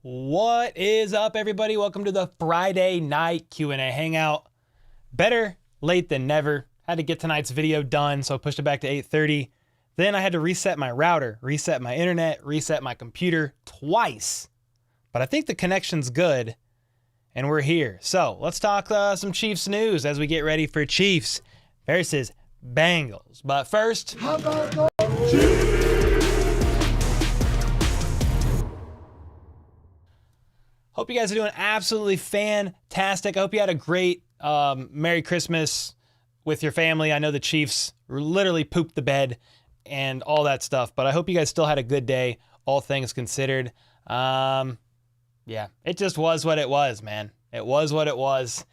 What is up, everybody? Welcome to the Friday night Q&A hangout. Better late than never. Had to get tonight's video done, so I pushed it back to 8:30. Then I had to reset my router, reset my internet, reset my computer twice. But I think the connection's good, and we're here. So let's talk some Chiefs news as we get ready for Chiefs versus Bengals. But first, how about the Chiefs? Hope you guys are doing absolutely fantastic. I hope you had a great Merry Christmas with your family. I know the Chiefs literally pooped the bed and all that stuff, but I hope you guys still had a good day, all things considered. Yeah, it just was what it was, man. It was what it was.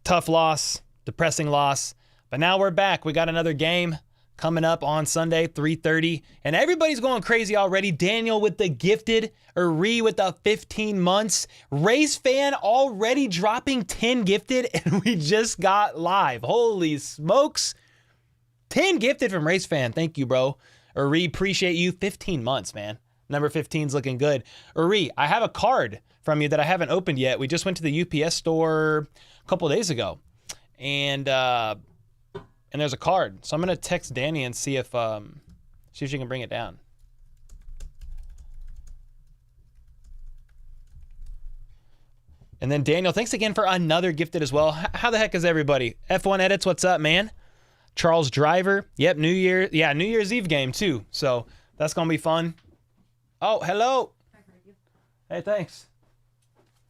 Tough loss, depressing loss, but now we're back. We got another game coming up on Sunday, 3:30, and everybody's going crazy already. Daniel with the gifted, Ree with the 15 months, Race fan already dropping 10 gifted, and we just got live. Holy smokes. 10 gifted from Race fan. Thank you, bro. Ree, appreciate you. 15 months, man. Number 15's looking good. Ree, I have a card from you that I haven't opened yet. We just went to the UPS store a couple of days ago, and there's a card. So I'm going to text Danny and see if she can bring it down. And then Daniel, thanks again for another gifted as well. How the heck is everybody? F1 Edits, what's up, man? Charles Driver. Yep, New Year's Eve game too. So that's going to be fun. Oh, hello. Hey, thanks.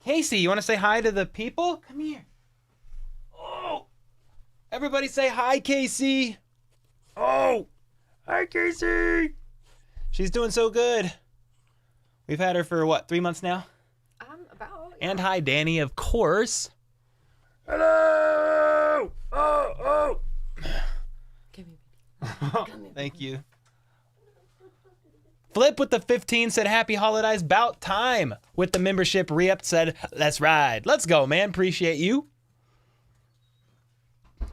Casey, you want to say hi to the people? Come here. Oh. Everybody say hi, Casey. Oh, hi, Casey. She's doing so good. We've had her for, what, 3 months now? About. Yeah. And hi, Danny, of course. Hello. Oh. Come here. Thank you. Flip with the 15 said, happy holidays, bout time. With the membership re-up said, let's ride. Let's go, man. Appreciate you.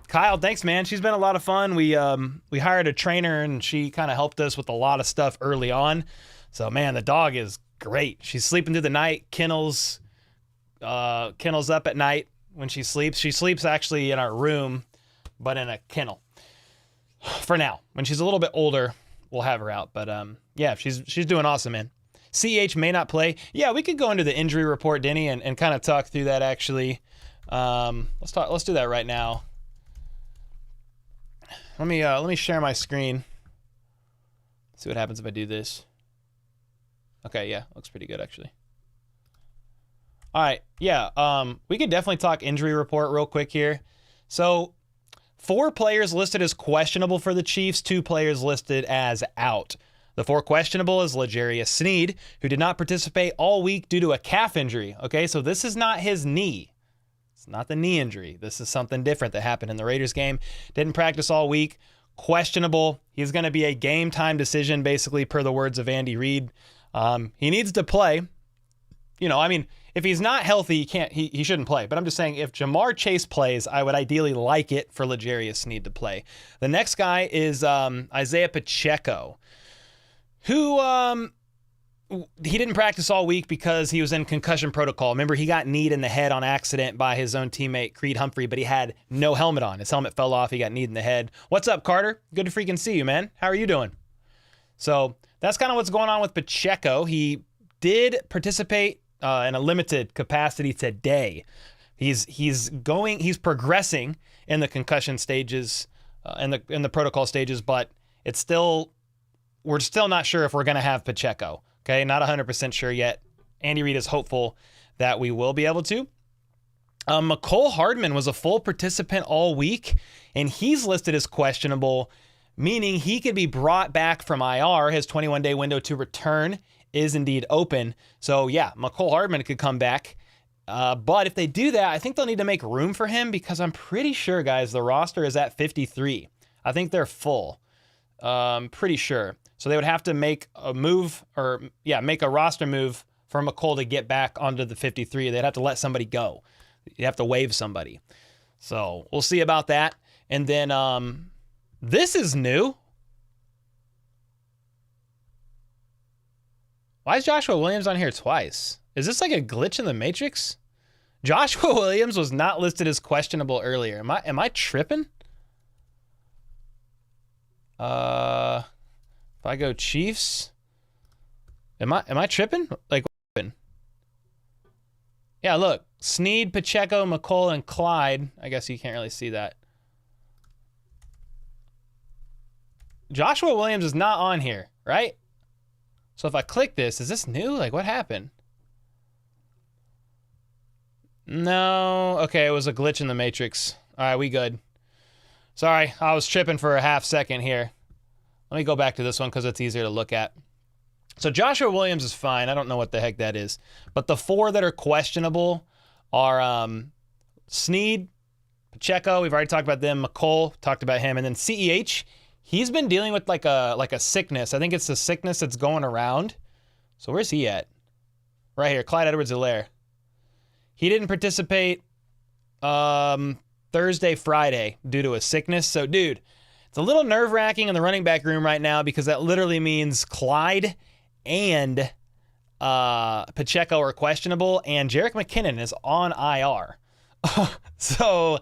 Kyle, thanks, man. She's been a lot of fun. We hired a trainer, and she kind of helped us with a lot of stuff early on. So, man, the dog is great. She's sleeping through the night. Kennel's up at night when she sleeps. She sleeps actually in our room, but in a kennel for now. When she's a little bit older, we'll have her out. But yeah, she's doing awesome, man. CH may not play. Yeah, we could go into the injury report, Denny, and kind of talk through that actually. Let's do that right now. Let me share my screen. See what happens if I do this. Okay, yeah, looks pretty good actually. All right, yeah, we could definitely talk injury report real quick here. So, 4 players listed as questionable for the Chiefs, 2 players listed as out. The 4 questionable is L'Jarius Sneed, who did not participate all week due to a calf injury. Okay, so this is not his knee. It's not the knee injury. This is something different that happened in the Raiders game. Didn't practice all week. Questionable. He's going to be a game time decision, basically, per the words of Andy Reid. He needs to play. You know, I mean, if he's not healthy, he shouldn't play. But I'm just saying, if Jamar Chase plays, I would ideally like it for L'Jarius Sneed to play. The next guy is Isaiah Pacheco, who he didn't practice all week because he was in concussion protocol. Remember, he got kneed in the head on accident by his own teammate, Creed Humphrey, but he had no helmet on. His helmet fell off. He got kneed in the head. What's up, Carter? Good to freaking see you, man. How are you doing? So that's kind of what's going on with Pacheco. He did participate in a limited capacity today. He's progressing in the concussion stages, in the protocol stages, but we're still not sure if we're going to have Pacheco. Okay, not 100% sure yet. Andy Reid is hopeful that we will be able to. McCole Hardman was a full participant all week, and he's listed as questionable, meaning he could be brought back from IR. His 21-day window to return is indeed open. So, yeah, McCole Hardman could come back. But if they do that, I think they'll need to make room for him because I'm pretty sure, guys, the roster is at 53. I think they're full. Pretty sure. So they would have to make a move make a roster move for McCole to get back onto the 53. They'd have to let somebody go. You'd have to waive somebody. So we'll see about that. And then this is new. Why is Joshua Williams on here twice? Is this like a glitch in the Matrix? Joshua Williams was not listed as questionable earlier. Am I tripping? If I go Chiefs, am I tripping? Like, what happened? Yeah, look, Snead, Pacheco, McColl, and Clyde. I guess you can't really see that. Joshua Williams is not on here, right? So if I click this, is this new? Like, what happened? No. Okay, it was a glitch in the Matrix. All right, we good. Sorry, I was tripping for a half second here. Let me go back to this one because it's easier to look at. So Joshua Williams is fine. I don't know what the heck that is. But the 4 that are questionable are Snead, Pacheco. We've already talked about them. McColl, talked about him. And then CEH. He's been dealing with like a sickness. I think it's the sickness that's going around. So where's he at? Right here, Clyde Edwards-Helaire. He didn't participate Thursday, Friday due to a sickness. So, dude, it's a little nerve-wracking in the running back room right now because that literally means Clyde and Pacheco are questionable, and Jerick McKinnon is on IR. So,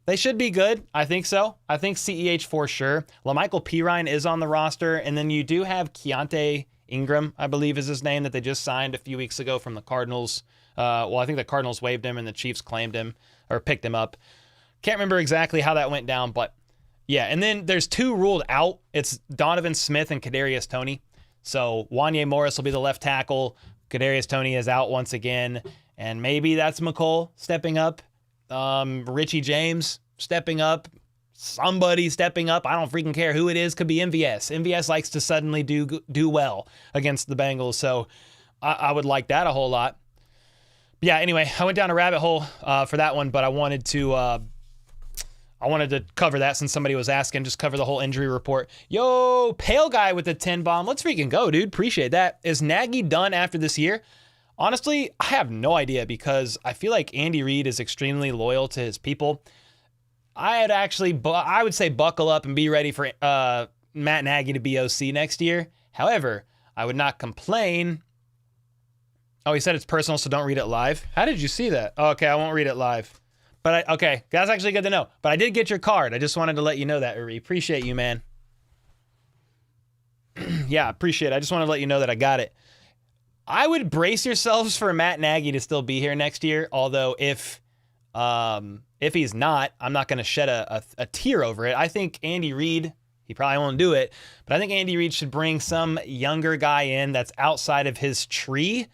they should be good. I think so. I think CEH for sure. LaMichael Pirine is on the roster, and then you do have Keontae Ingram, I believe is his name, that they just signed a few weeks ago from the Cardinals. Well, I think the Cardinals waived him and the Chiefs claimed him or picked him up. Can't remember exactly how that went down, but yeah. And then there's 2 ruled out. It's Donovan Smith and Kadarius Toney. So Wanye Morris will be the left tackle. Kadarius Toney is out once again, and maybe that's McColl stepping up. Richie James stepping up. Somebody stepping up. I don't freaking care who it is. Could be MVS. MVS likes to suddenly do well against the Bengals, so I would like that a whole lot. Yeah, anyway, I went down a rabbit hole for that one, but I wanted to cover that since somebody was asking. Just cover the whole injury report. Yo, Pale Guy with the 10 bomb. Let's freaking go, dude. Appreciate that. Is Nagy done after this year? Honestly, I have no idea because I feel like Andy Reid is extremely loyal to his people. I would say buckle up and be ready for Matt Nagy to be OC next year. However, I would not complain. Oh, he said it's personal, so don't read it live. How did you see that? Oh, okay, I won't read it live. But okay, that's actually good to know. But I did get your card. I just wanted to let you know that, Uri. Appreciate you, man. Yeah, appreciate it. I just wanted to let you know that I got it. I would brace yourselves for Matt Nagy to still be here next year. Although if he's not, I'm not going to shed a tear over it. I think Andy Reid, he probably won't do it, but I think Andy Reid should bring some younger guy in that's outside of his tree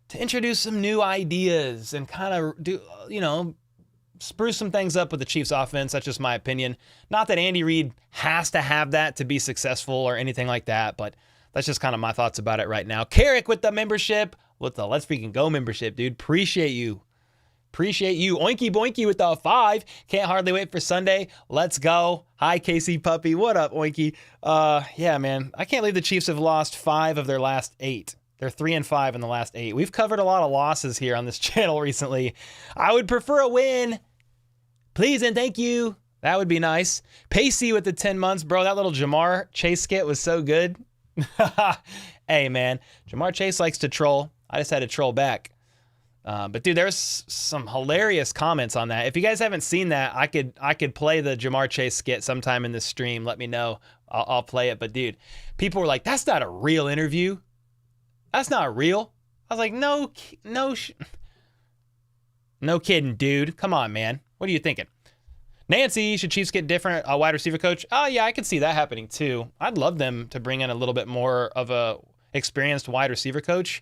to introduce some new ideas and kind of do, spruce some things up with the Chiefs offense. That's just my opinion. Not that Andy Reid has to have that to be successful or anything like that, but that's just kind of my thoughts about it right now. Carrick with the membership, with the Let's Freaking Go membership, dude. Appreciate you. Oinky Boinky with the 5. Can't hardly wait for Sunday. Let's go. Hi, Casey Puppy. What up, Oinky? Yeah, man. I can't believe the Chiefs have lost 5 of their last 8. They're 3-5 in the last 8. We've covered a lot of losses here on this channel recently. I would prefer a win. Please and thank you. That would be nice. Pacey with the 10 months. Bro, that little Jamar Chase skit was so good. Hey, man. Jamar Chase likes to troll. I just had to troll back. But dude, there's some hilarious comments on that. If you guys haven't seen that, I could play the Jamar Chase skit sometime in this stream. Let me know. I'll play it. But dude, people were like, "That's not a real interview. That's not real." I was like, "No kidding, dude. Come on, man. What are you thinking?" Nancy, should Chiefs get different wide receiver coach? Oh yeah, I could see that happening too. I'd love them to bring in a little bit more of a experienced wide receiver coach.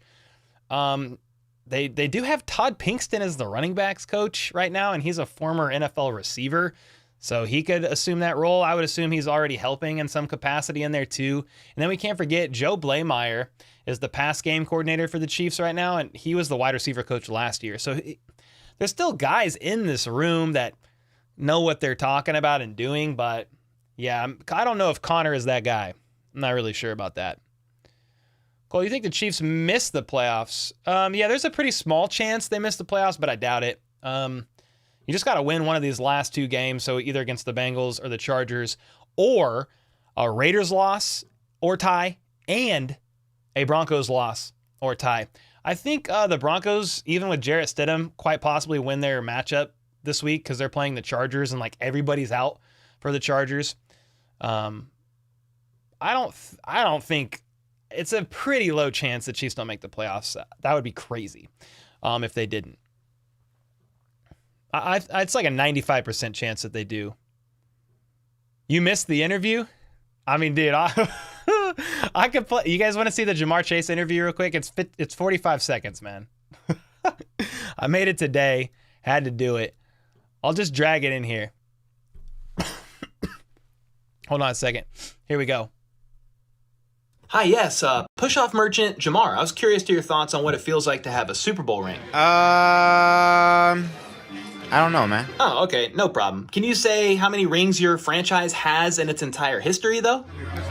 They do have Todd Pinkston as the running backs coach right now, and he's a former NFL receiver, so he could assume that role. I would assume he's already helping in some capacity in there too. And then we can't forget Joe Blameyer is the pass game coordinator for the Chiefs right now, and he was the wide receiver coach last year. So there's still guys in this room that know what they're talking about and doing, but yeah, I don't know if Connor is that guy. I'm not really sure about that. Cole, you think the Chiefs miss the playoffs? Yeah, there's a pretty small chance they miss the playoffs, but I doubt it. You just got to win one of these last 2 games, so either against the Bengals or the Chargers, or a Raiders loss or tie, and a Broncos loss or tie. I think the Broncos, even with Jarrett Stidham, quite possibly win their matchup this week because they're playing the Chargers and like everybody's out for the Chargers. I don't think it's a pretty low chance the Chiefs don't make the playoffs. That would be crazy if they didn't. It's like a 95% chance that they do. You missed the interview? I mean, dude, I could play. You guys want to see the Jamar Chase interview real quick? It's 45 seconds, man. I made it today. Had to do it. I'll just drag it in here. Hold on a second. Here we go. Hi, yes, push-off merchant Jamar. I was curious to your thoughts on what it feels like to have a Super Bowl ring. I don't know, man. Oh, okay, no problem. Can you say how many rings your franchise has in its entire history, though?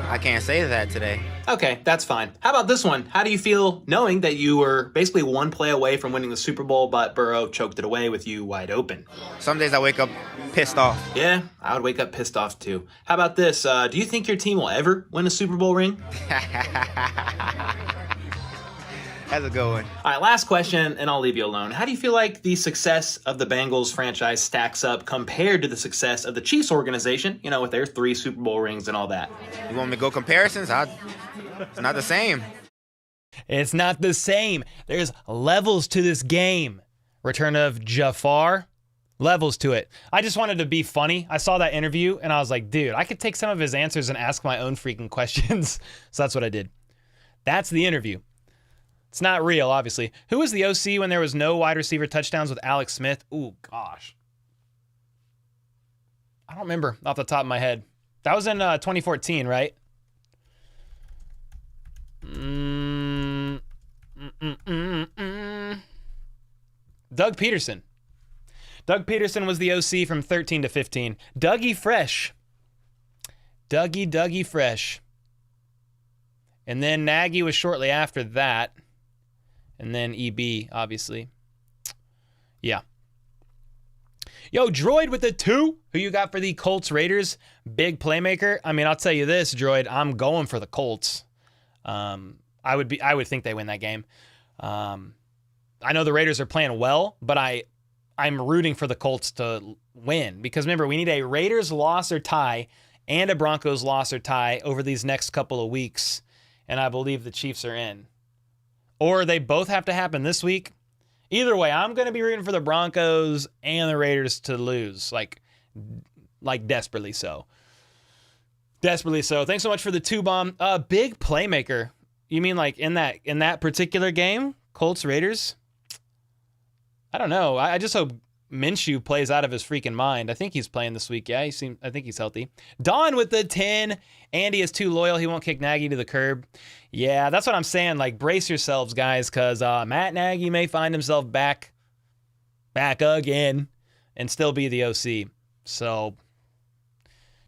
I can't say that today. Okay, that's fine. How about this one? How do you feel knowing that you were basically one play away from winning the Super Bowl, but Burrow choked it away with you wide open? Some days I wake up pissed off. Yeah, I would wake up pissed off too. How about this? Do you think your team will ever win a Super Bowl ring? That's a good one. All right, last question, and I'll leave you alone. How do you feel like the success of the Bengals franchise stacks up compared to the success of the Chiefs organization, you know, with their 3 Super Bowl rings and all that? You want me to go comparisons? It's not the same. It's not the same. There's levels to this game. Return of Jafar, levels to it. I just wanted to be funny. I saw that interview, and I was like, dude, I could take some of his answers and ask my own freaking questions. So that's what I did. That's the interview. It's not real, obviously. Who was the OC when there was no wide receiver touchdowns with Alex Smith? Ooh, gosh. I don't remember off the top of my head. That was in 2014, right? Doug Peterson. Doug Peterson was the OC from 13 to 15. Dougie Fresh. Dougie Fresh. And then Nagy was shortly after that. And then EB, obviously. Yeah. Yo, Droid with the 2. Who you got for the Colts Raiders? Big playmaker. I mean, I'll tell you this, Droid. I'm going for the Colts. I would think they win that game. I know the Raiders are playing well, but I'm rooting for the Colts to win. Because remember, we need a Raiders loss or tie and a Broncos loss or tie over these next couple of weeks. And I believe the Chiefs are in. Or they both have to happen this week. Either way, I'm going to be rooting for the Broncos and the Raiders to lose. Like desperately so. Desperately so. Thanks so much for the 2-bomb. Big playmaker. You mean like in that particular game? Colts, Raiders? I don't know. I just hope Minshew plays out of his freaking mind. I think he's playing this week. Yeah, I think he's healthy. Don with the 10. Andy is too loyal. He won't kick Nagy to the curb. Yeah, that's what I'm saying. Like, brace yourselves, guys, because Matt Nagy may find himself back again and still be the OC. So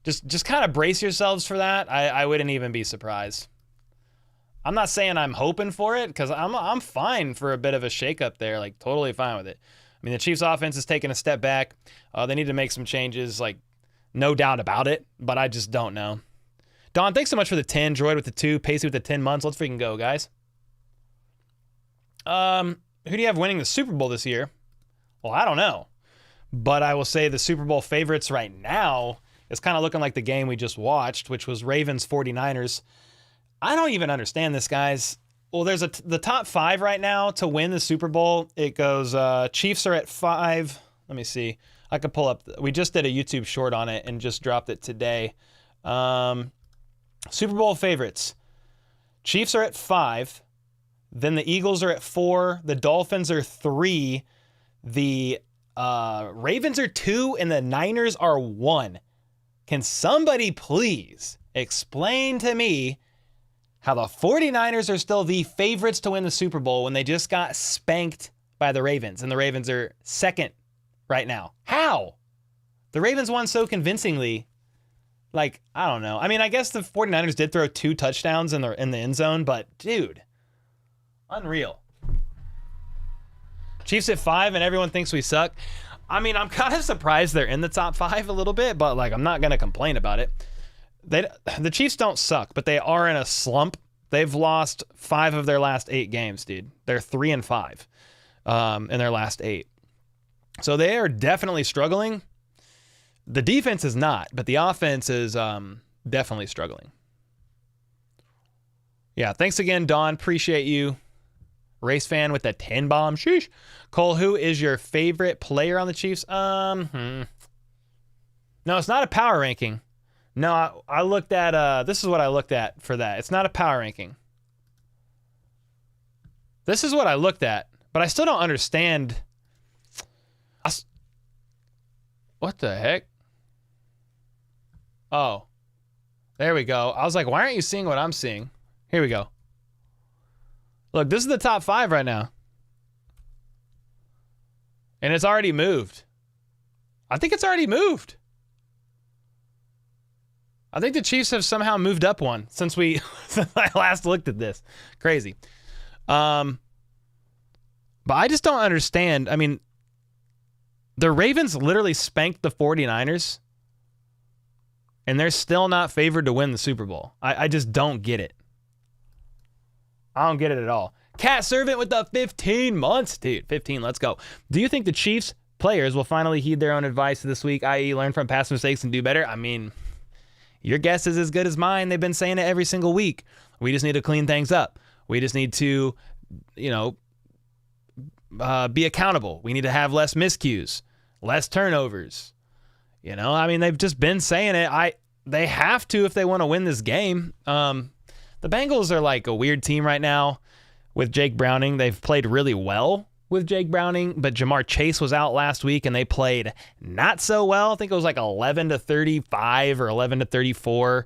just kind of brace yourselves for that. I wouldn't even be surprised. I'm not saying I'm hoping for it because I'm fine for a bit of a shakeup there. Like, totally fine with it. I mean, the Chiefs' offense is taking a step back. They need to make some changes, like, no doubt about it, but I just don't know. Don, thanks so much for the 10. Droid with the 2. Pacey with the 10 months. Let's freaking go, guys. Who do you have winning the Super Bowl this year? Well, I don't know. But I will say the Super Bowl favorites right now is kind of looking like the game we just watched, which was Ravens 49ers. I don't even understand this, guys. Well, there's the top 5 right now to win the Super Bowl. It goes, Chiefs are at 5. Let me see. I could pull up. We just did a YouTube short on it and just dropped it today. Super Bowl favorites. Chiefs are at 5. Then the Eagles are at 4. The Dolphins are 3. The Ravens are 2. And the Niners are 1. Can somebody please explain to me how the 49ers are still the favorites to win the Super Bowl when they just got spanked by the Ravens, and the Ravens are 2nd right now? How? The Ravens won so convincingly. Like, I don't know. I mean, I guess the 49ers did throw 2 touchdowns in the end zone, but dude, unreal. Chiefs at 5 and everyone thinks we suck. I mean, I'm kind of surprised they're in the top 5 a little bit, but like, I'm not going to complain about it. The Chiefs don't suck, but they are in a slump. They've lost 5 of their last 8 games, dude. They're 3-5 in their last 8. So they are definitely struggling. The defense is not, but the offense is definitely struggling. Yeah, thanks again, Dawn. Appreciate you. Race fan with the 10 bomb. Sheesh. Cole, who is your favorite player on the Chiefs? No, it's not a power ranking. No, I looked at, this is what I looked at for that. It's not a power ranking. This is what I looked at, but I still don't understand. What the heck? Oh, there we go. I was like, why aren't you seeing what I'm seeing? Here we go. Look, this is the top 5 right now. And it's already moved. I think it's already moved. I think the Chiefs have somehow moved up one since since I last looked at this. Crazy. But I just don't understand. I mean, the Ravens literally spanked the 49ers, and they're still not favored to win the Super Bowl. I just don't get it. I don't get it at all. Cat Servant with the 15 months. Dude, 15, let's go. Do you think the Chiefs players will finally heed their own advice this week, i.e. learn from past mistakes and do better? I mean, your guess is as good as mine. They've been saying it every single week. We just need to clean things up. We just need to, be accountable. We need to have less miscues, less turnovers. I mean, they've just been saying it. They have to if they want to win this game. The Bengals are like a weird team right now with Jake Browning. They've played really well with Jake Browning, but Jamar Chase was out last week and they played not so well. I think it was like 11-35 or 11-34.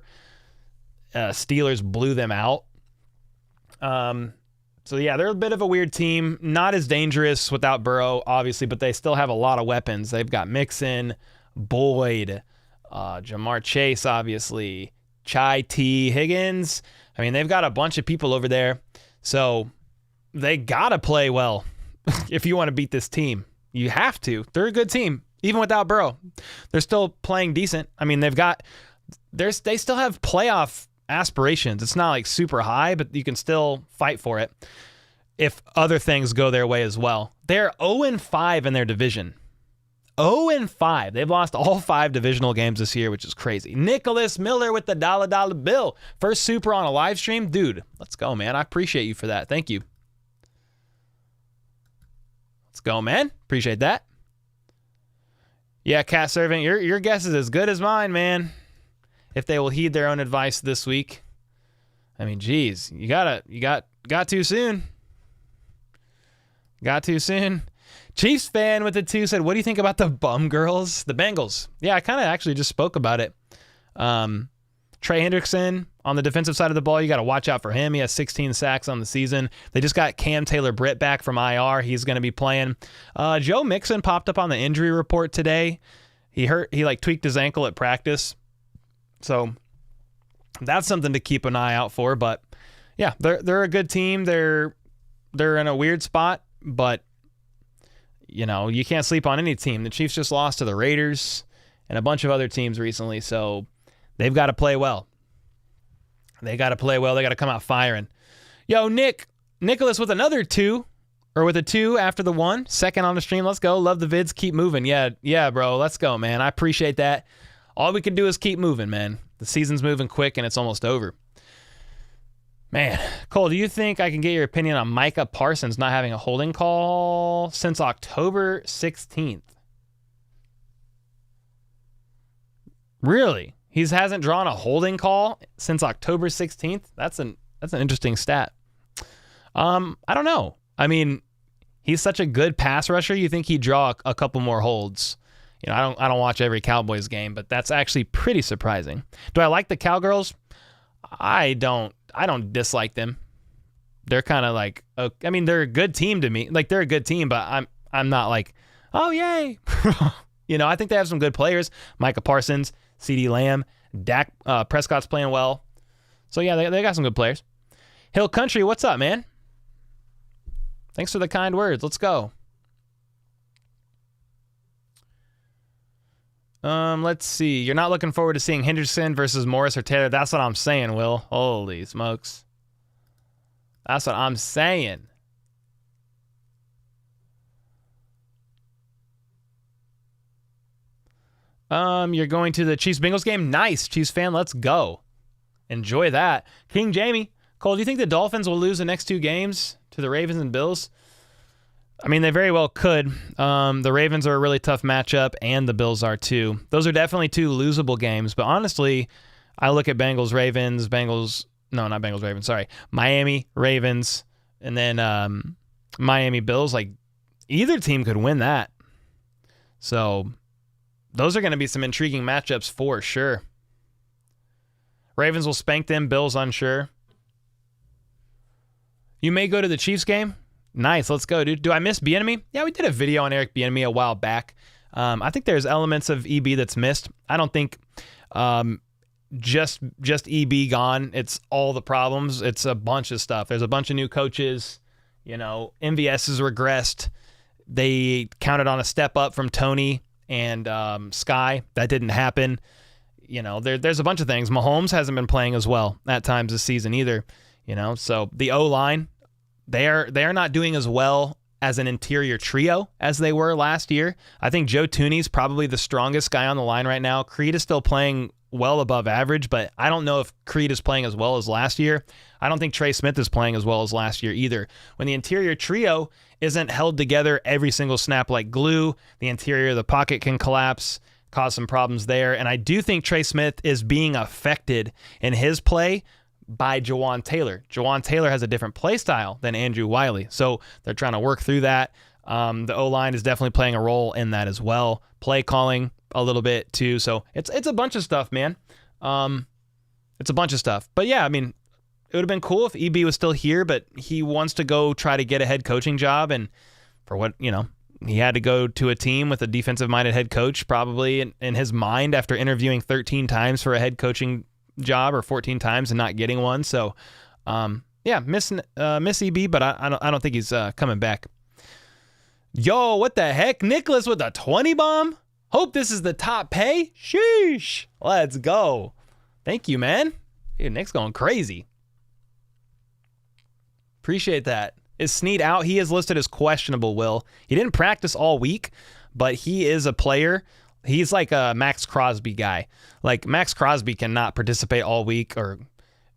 Steelers blew them out. So yeah, they're a bit of a weird team. Not as dangerous without Burrow, obviously, but they still have a lot of weapons. They've got Mixon, Boyd, Jamar Chase, obviously, Chai T, Higgins. I mean, they've got a bunch of people over there. So they got to play well if you want to beat this team. You have to. They're a good team. Even without Burrow, they're still playing decent. I mean, they still have playoff aspirations. It's not like super high, but you can still fight for it if other things go their way as well. They're 0-5 in their division. 0-5. They've lost all 5 divisional games this year, which is crazy. Nicholas Miller with the dollar bill. First super on a live stream. Dude, let's go, man. I appreciate you for that. Thank you. Let's go, man. Appreciate that. Yeah, Cat Servant, your guess is as good as mine, man. If they will heed their own advice this week. I mean, geez, you got too soon. Got too soon. Chiefs fan with the 2 said, what do you think about the bum girls? The Bengals. Yeah, I kind of actually just spoke about it. Trey Hendrickson on the defensive side of the ball, you got to watch out for him. He has 16 sacks on the season. They just got Cam Taylor-Britt back from IR. He's going to be playing. Joe Mixon popped up on the injury report today. He tweaked his ankle at practice. So that's something to keep an eye out for. But yeah, they're a good team. They're in a weird spot, but you can't sleep on any team. The Chiefs just lost to the Raiders and a bunch of other teams recently, so they've got to play well. They got to come out firing. Yo, Nicholas with another 2, or with a 2 after the 1. Second on the stream. Let's go. Love the vids. Keep moving. Yeah, bro. Let's go, man. I appreciate that. All we can do is keep moving, man. The season's moving quick and it's almost over. Man, Cole, do you think I can get your opinion on Micah Parsons not having a holding call since October 16th? Really? He hasn't drawn a holding call since October 16th? That's an interesting stat. I don't know. I mean, he's such a good pass rusher. You think he'd draw a couple more holds. I don't watch every Cowboys game, but that's actually pretty surprising. Do I like the Cowgirls? I don't dislike them. They're kind of like, they're a good team to me. Like, they're a good team, but I'm not like, oh, yay. I think they have some good players. Micah Parsons, CeeDee Lamb, Dak Prescott's playing well. So, yeah, they got some good players. Hill Country, what's up, man? Thanks for the kind words. Let's go. Let's see. You're not looking forward to seeing Henderson versus Morris or Taylor. That's what I'm saying, Will. Holy smokes. That's what I'm saying. You're going to the Chiefs-Bengals game? Nice, Chiefs fan. Let's go. Enjoy that. King Jamie. Cole, do you think the Dolphins will lose the next 2 games to the Ravens and Bills? I mean, they very well could. The Ravens are a really tough matchup, and the Bills are too. Those are definitely 2 losable games. But honestly, I look at Miami, Ravens, and then Miami Bills. Like, either team could win that. So those are going to be some intriguing matchups for sure. Ravens will spank them. Bills unsure. You may go to the Chiefs game. Nice. Let's go, dude. Do I miss Bieniemy? Yeah, we did a video on Eric Bieniemy a while back. I think there's elements of EB that's missed. I don't think just EB gone. It's all the problems. It's a bunch of stuff. There's a bunch of new coaches. MVS has regressed. They counted on a step up from Tony and Sky. That didn't happen. There's a bunch of things. Mahomes hasn't been playing as well at times this season either. So the O-line, they are not doing as well as an interior trio as they were last year. I think Joe Thuney's probably the strongest guy on the line right now. Creed is still playing well above average, but I don't know if Creed is playing as well as last year. I don't think Trey Smith is playing as well as last year either. When the interior trio isn't held together every single snap like glue, the interior of the pocket can collapse, cause some problems there. And I do think Trey Smith is being affected in his play by Jawan Taylor. Jawan Taylor has a different play style than Andrew Wiley, so they're trying to work through that. The O-line is definitely playing a role in that as well. Play calling a little bit too. So it's a bunch of stuff, man. It's a bunch of stuff. But yeah, I mean, it would have been cool if EB was still here, but he wants to go try to get a head coaching job, and for what, he had to go to a team with a defensive-minded head coach probably in his mind after interviewing 13 times for a head coaching job, or 14 times and not getting one. So yeah, miss EB, but I don't think he's coming back. Yo, what the heck? Nicholas with a 20 bomb? Hope this is the top pay. Sheesh. Let's go. Thank you, man. Dude, Nick's going crazy. Appreciate that. Is Snead out? He is listed as questionable, Will. He didn't practice all week, but he is a player. He's like a Max Crosby guy. Like, Max Crosby cannot participate all week, or,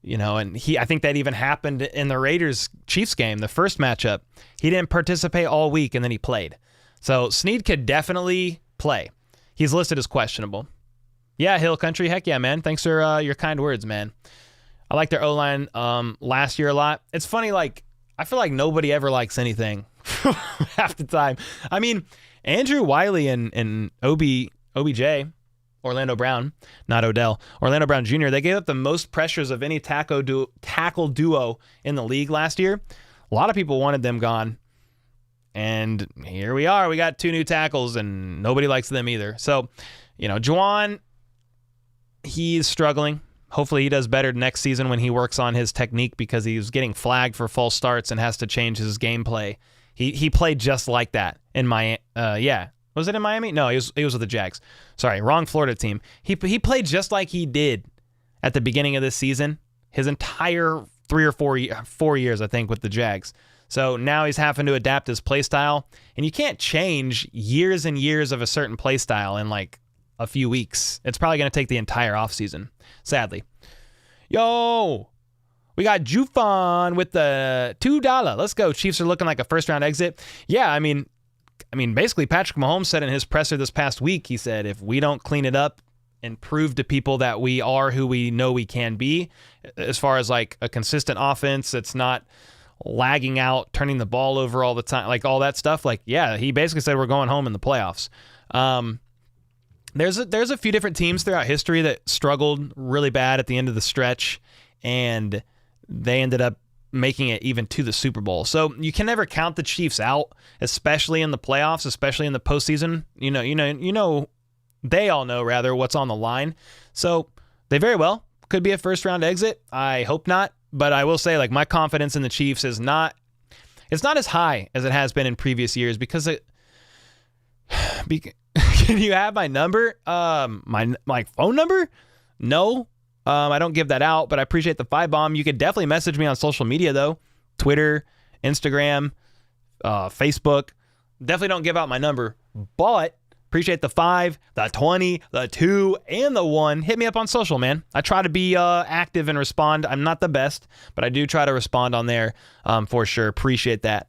and I think that even happened in the Raiders-Chiefs game, the first matchup. He didn't participate all week, and then he played. So Snead could definitely play. He's listed as questionable. Yeah, Hill Country, heck yeah, man. Thanks for your kind words, man. I like their O-line last year a lot. It's funny, like, I feel like nobody ever likes anything half the time. I mean, Andrew Wiley and OBJ, Orlando Brown, not Odell, Orlando Brown Jr., they gave up the most pressures of any tackle duo in the league last year. A lot of people wanted them gone. And here we are. We got 2 new tackles, and nobody likes them either. So, Juwan, he's struggling. Hopefully he does better next season when he works on his technique, because he's getting flagged for false starts and has to change his gameplay. He played just like that in Miami. Yeah. Was it in Miami? No, he was with the Jags. Sorry, wrong Florida team. He played just like he did at the beginning of this season, his entire 3 or 4 years, I think, with the Jags. So now he's having to adapt his play style, and you can't change years and years of a certain play style in like a few weeks. It's probably going to take the entire offseason, sadly. Yo, we got Jufon with the $2. Let's go. Chiefs are looking like a first-round exit. Yeah, I mean, basically Patrick Mahomes said in his presser this past week, he said, if we don't clean it up and prove to people that we are who we know we can be, as far as like a consistent offense, it's not lagging out, turning the ball over all the time, like all that stuff. Like, yeah, he basically said we're going home in the playoffs. There's a few different teams throughout history that struggled really bad at the end of the stretch, and they ended up making it even to the Super Bowl. So you can never count the Chiefs out, especially in the playoffs, especially in the postseason. They all know rather what's on the line. So they very well could be a first round exit. I hope not, but I will say, like, my confidence in the Chiefs is not as high as it has been in previous years, because can you have my number? My phone number? No. I don't give that out, but I appreciate the 5 bomb. You could definitely message me on social media, though. Twitter, Instagram, Facebook. Definitely don't give out my number, but appreciate the 5, the 20, the 2, and the 1. Hit me up on social, man. I try to be active and respond. I'm not the best, but I do try to respond on there for sure. Appreciate that.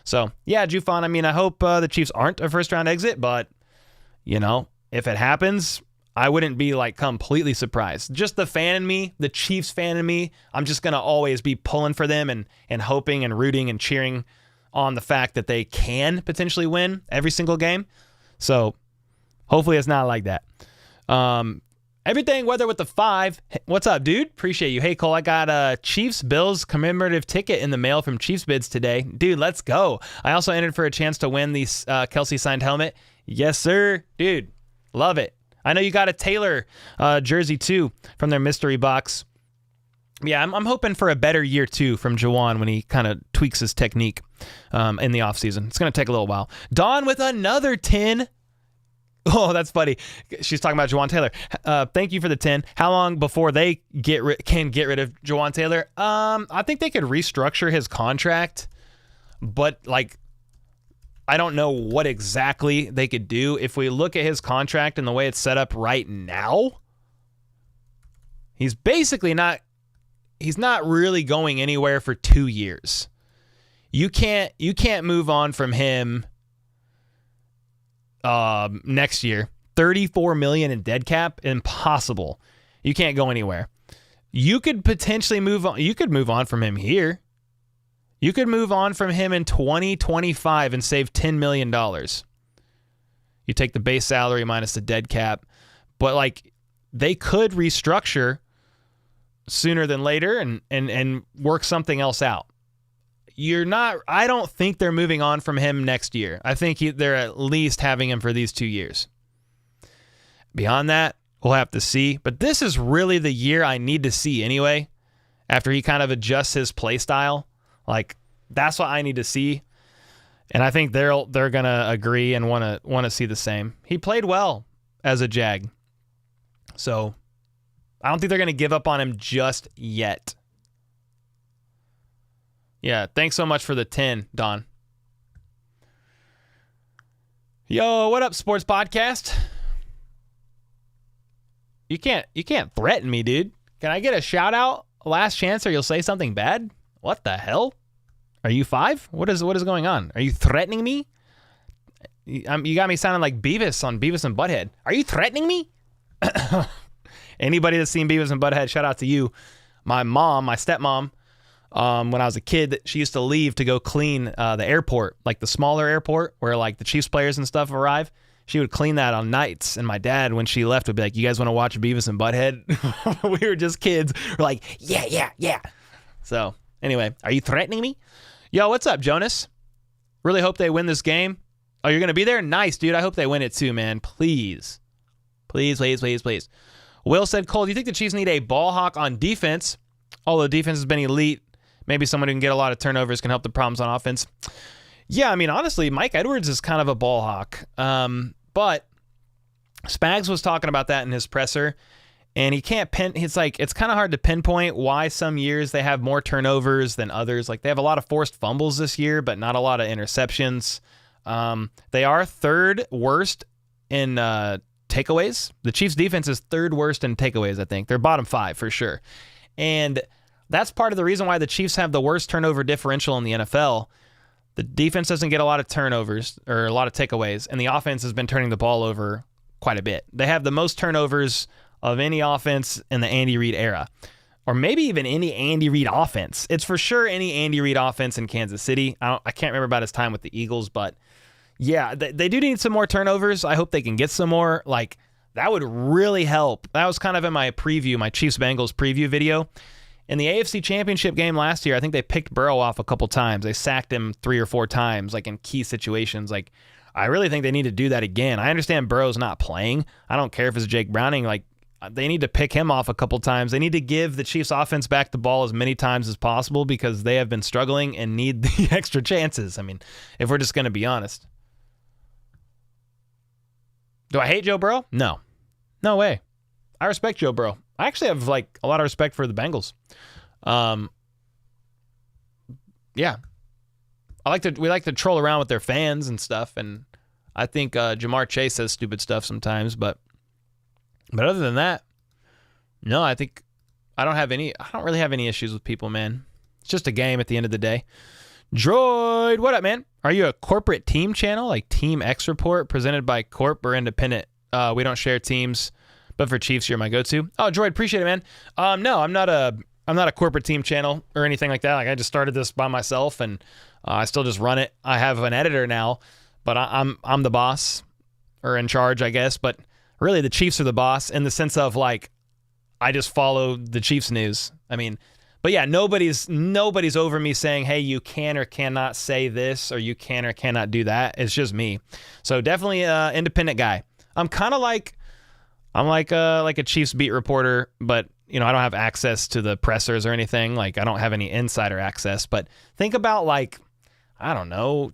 So, yeah, Jufon, I mean, I hope the Chiefs aren't a first-round exit, but, if it happens, I wouldn't be, completely surprised. Just the fan in me, the Chiefs fan in me, I'm just going to always be pulling for them and hoping and rooting and cheering on the fact that they can potentially win every single game. So hopefully it's not like that. Everything weather with the 5. What's up, dude? Appreciate you. Hey, Cole, I got a Chiefs Bills commemorative ticket in the mail from Chiefs Bids today. Dude, let's go. I also entered for a chance to win the Kelsey signed helmet. Yes, sir. Dude, love it. I know you got a Taylor jersey too from their mystery box. Yeah, I'm hoping for a better year two from Juwan when he kind of tweaks his technique in the offseason. It's going to take a little while. Dawn with another 10. Oh, that's funny. She's talking about Juwan Taylor. Thank you for the 10. How long before they can get rid of Juwan Taylor? I think they could restructure his contract, but I don't know what exactly they could do. If we look at his contract and the way it's set up right now, he's basically not. He's not really going anywhere for 2 years. You can't move on from him next year. $34 million in dead cap, impossible. You can't go anywhere. You could potentially move on. You could move on from him here. You could move on from him in 2025 and save $10 million. You take the base salary minus the dead cap, but they could restructure sooner than later and work something else out. I don't think they're moving on from him next year. I think they're at least having him for these 2 years. Beyond that, we'll have to see. But this is really the year I need to see anyway, after he kind of adjusts his play style. That's what I need to see. And I think they're going to agree and want to see the same. He played well as a Jag. So I don't think they're going to give up on him just yet. Yeah, thanks so much for the 10, Don. Yo, what up, Sports Podcast? You can't threaten me, dude. Can I get a shout out? Last chance or you'll say something bad? What the hell? Are you 5? What is going on? Are you threatening me? You got me sounding like Beavis on Beavis and Butthead. Are you threatening me? Anybody that's seen Beavis and Butthead, shout out to you. My stepmom, when I was a kid, she used to leave to go clean the airport, the smaller airport where the Chiefs players and stuff arrive. She would clean that on nights. And my dad, when she left, would be like, "You guys want to watch Beavis and Butthead?" We were just kids. We're like, yeah. So anyway, are you threatening me? Yo, what's up, Jonas? Really hope they win this game. Oh, you're going to be there? Nice, dude. I hope they win it too, man. Please. Please. Will said, Cole, do you think the Chiefs need a ball hawk on defense? Although defense has been elite, maybe someone who can get a lot of turnovers can help the problems on offense. Yeah, I mean, honestly, Mike Edwards is kind of a ball hawk. But Spags was talking about that in his presser, and he can't it's kind of hard to pinpoint why some years they have more turnovers than others. They have a lot of forced fumbles this year, but not a lot of interceptions. They are third worst in takeaways. The Chiefs defense is third worst in takeaways, I think. They're bottom 5 for sure. And that's part of the reason why the Chiefs have the worst turnover differential in the NFL. The defense doesn't get a lot of turnovers or a lot of takeaways, and the offense has been turning the ball over quite a bit. They have the most turnovers of any offense in the Andy Reid era, or maybe even any Andy Reid offense. It's for sure any Andy Reid offense in Kansas City. I can't remember about his time with the Eagles, but yeah, they do need some more turnovers. I hope they can get some more. That would really help. That was kind of in my preview, my Chiefs-Bengals preview video. In the AFC Championship game last year, I think they picked Burrow off a couple times. They sacked him 3 or 4 times, in key situations. I really think they need to do that again. I understand Burrow's not playing. I don't care if it's Jake Browning. They need to pick him off a couple times. They need to give the Chiefs offense back the ball as many times as possible because they have been struggling and need the extra chances. I mean, if we're just going to be honest. Do I hate Joe Burrow? No. No way. I respect Joe Burrow. I actually have a lot of respect for the Bengals. yeah, we like to troll around with their fans and stuff, and I think Jamar Chase says stupid stuff sometimes, but other than that, no, I think I don't really have any issues with people, man. It's just a game at the end of the day. Droid, what up, man? Are you a corporate team channel like Team X Report presented by Corp or independent? We don't share teams, but for Chiefs, you're my go-to. Oh, Droid, appreciate it, man. No, I'm not a corporate team channel or anything like that. Like I just started this by myself, and I still just run it. I have an editor now, but I'm the boss or in charge, I guess. But really, the Chiefs are the boss in the sense of like I just follow the Chiefs news. I mean. But yeah, nobody's over me saying, hey, you can or cannot say this or you can or cannot do that. It's just me. So definitely an independent guy. I'm like a Chiefs beat reporter, but I don't have access to the pressers or anything. Like I don't have any insider access. But think about like, I don't know,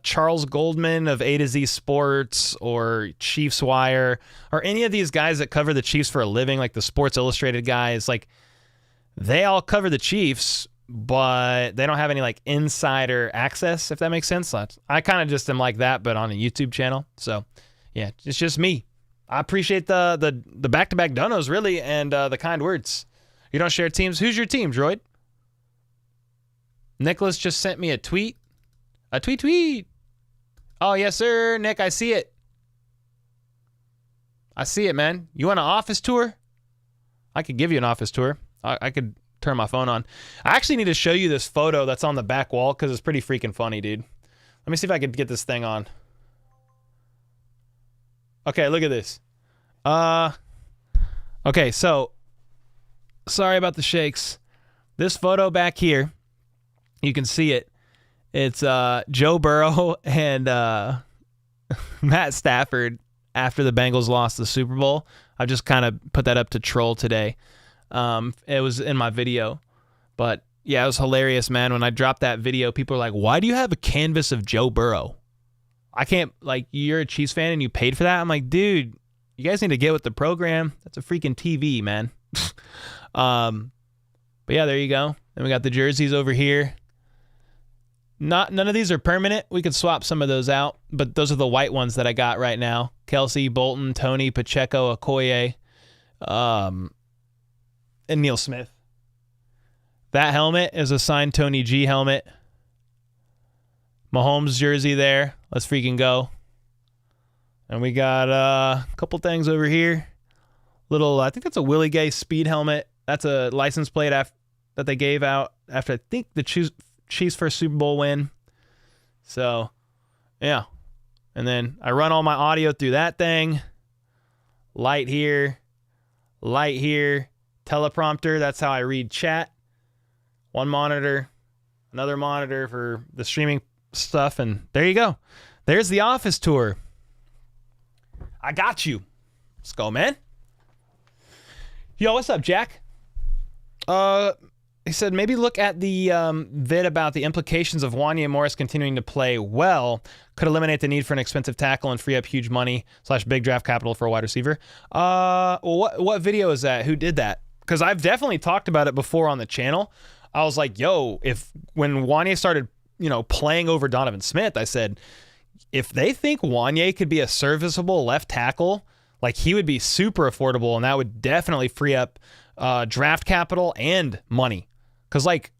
Charles Goldman of A to Z Sports or Chiefs Wire or any of these guys that cover the Chiefs for a living, like the Sports Illustrated guys, like they all cover the Chiefs, but they don't have any like insider access, if that makes sense. I kind of just am like that, but on a YouTube channel. So yeah, it's just me. I appreciate the back-to-back donos really, and the kind words. You don't share teams. Who's your team, Droid? Nicholas just sent me a tweet. A tweet. Oh, yes, sir. Nick, I see it. I see it, man. You want an office tour? I could give you an office tour. I could turn my phone on. I actually need to show you this photo that's on the back wall because it's pretty freaking funny, dude. Let me see if I could get this thing on. Okay, look at this. Okay, so sorry about the shakes. This photo back here, you can see it. It's Joe Burrow and Matt Stafford after the Bengals lost the Super Bowl. I just kind of put that up to troll today. It was in my video, but yeah, it was hilarious, man. When I dropped that video, people are like, why do you have a canvas of Joe Burrow? I can't, like, you're a Chiefs fan and you paid for that? I'm like, dude, you guys need to get with the program. That's a freaking TV, man. But yeah, there you go. Then we got the jerseys over here. None of these are permanent. We could swap some of those out, but those are the white ones that I got right now. Kelsey, Bolton, Tony, Pacheco, Okoye, and Neil Smith. That helmet is a signed Tony G helmet. Mahomes jersey there. Let's freaking go. And we got a couple things over here. I think that's a Willie Gay speed helmet. That's a license plate that they gave out after, I think, the Chiefs' first Super Bowl win. So, yeah. And then I run all my audio through that thing. Light here. Teleprompter, that's how I read chat. One monitor, another monitor for the streaming stuff, and there you go. There's the office tour. I got you. Let's go, man. Yo, what's up, Jack? He said maybe look at the vid about the implications of Wanya Morris continuing to play well. Could eliminate the need for an expensive tackle and free up huge money / big draft capital for a wide receiver. What video is that? Who did that? Because I've definitely talked about it before on the channel. I was like, yo, when Wanya started, playing over Donovan Smith, I said, if they think Wanya could be a serviceable left tackle, like he would be super affordable, and that would definitely free up draft capital and money. Because like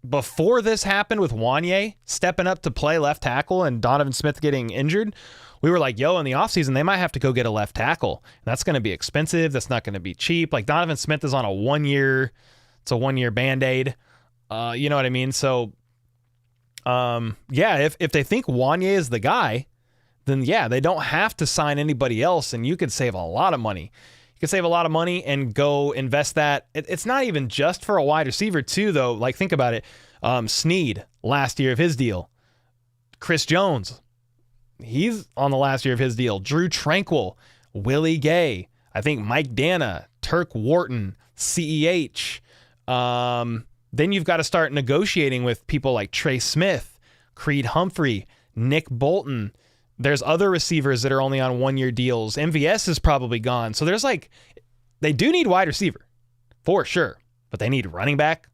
before this happened with Wanya stepping up to play left tackle and Donovan Smith getting injured, we were like, yo, in the offseason, they might have to go get a left tackle. And that's going to be expensive. That's not going to be cheap. Like Donovan Smith is on a 1 year, it's a 1 year Band-Aid. You know what I mean? So, yeah, if they think Wanya is the guy, then yeah, they don't have to sign anybody else, and you could save a lot of money. You could save a lot of money and go invest that. It's not even just for a wide receiver too, though. Like think about it. Snead, last year of his deal. Chris Jones, he's on the last year of his deal. Drew Tranquil, Willie Gay, I think Mike Dana, Turk Wharton, CEH. Then you've got to start negotiating with people like Trey Smith, Creed Humphrey, Nick Bolton. There's other receivers that are only on 1 year deals. MVS is probably gone. So there's they do need wide receiver for sure, but they need running back.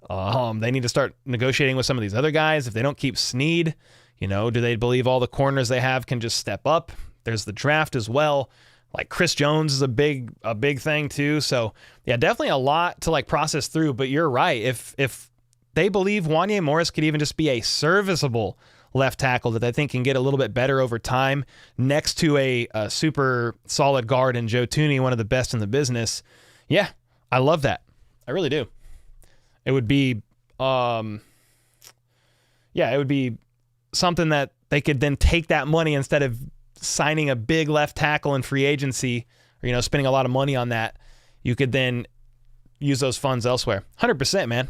They need to start negotiating with some of these other guys. If they don't keep Snead, do they believe all the corners they have can just step up? There's the draft as well. Like Chris Jones is a big thing too. So yeah, definitely a lot to like process through. But you're right. If they believe Wanya Morris could even just be a serviceable left tackle that I think can get a little bit better over time next to a super solid guard in Joe Thuney, one of the best in the business. Yeah, I love that. I really do. It would be, it would be something that they could then take that money instead of signing a big left tackle in free agency or, spending a lot of money on that. You could then use those funds elsewhere. 100%, man.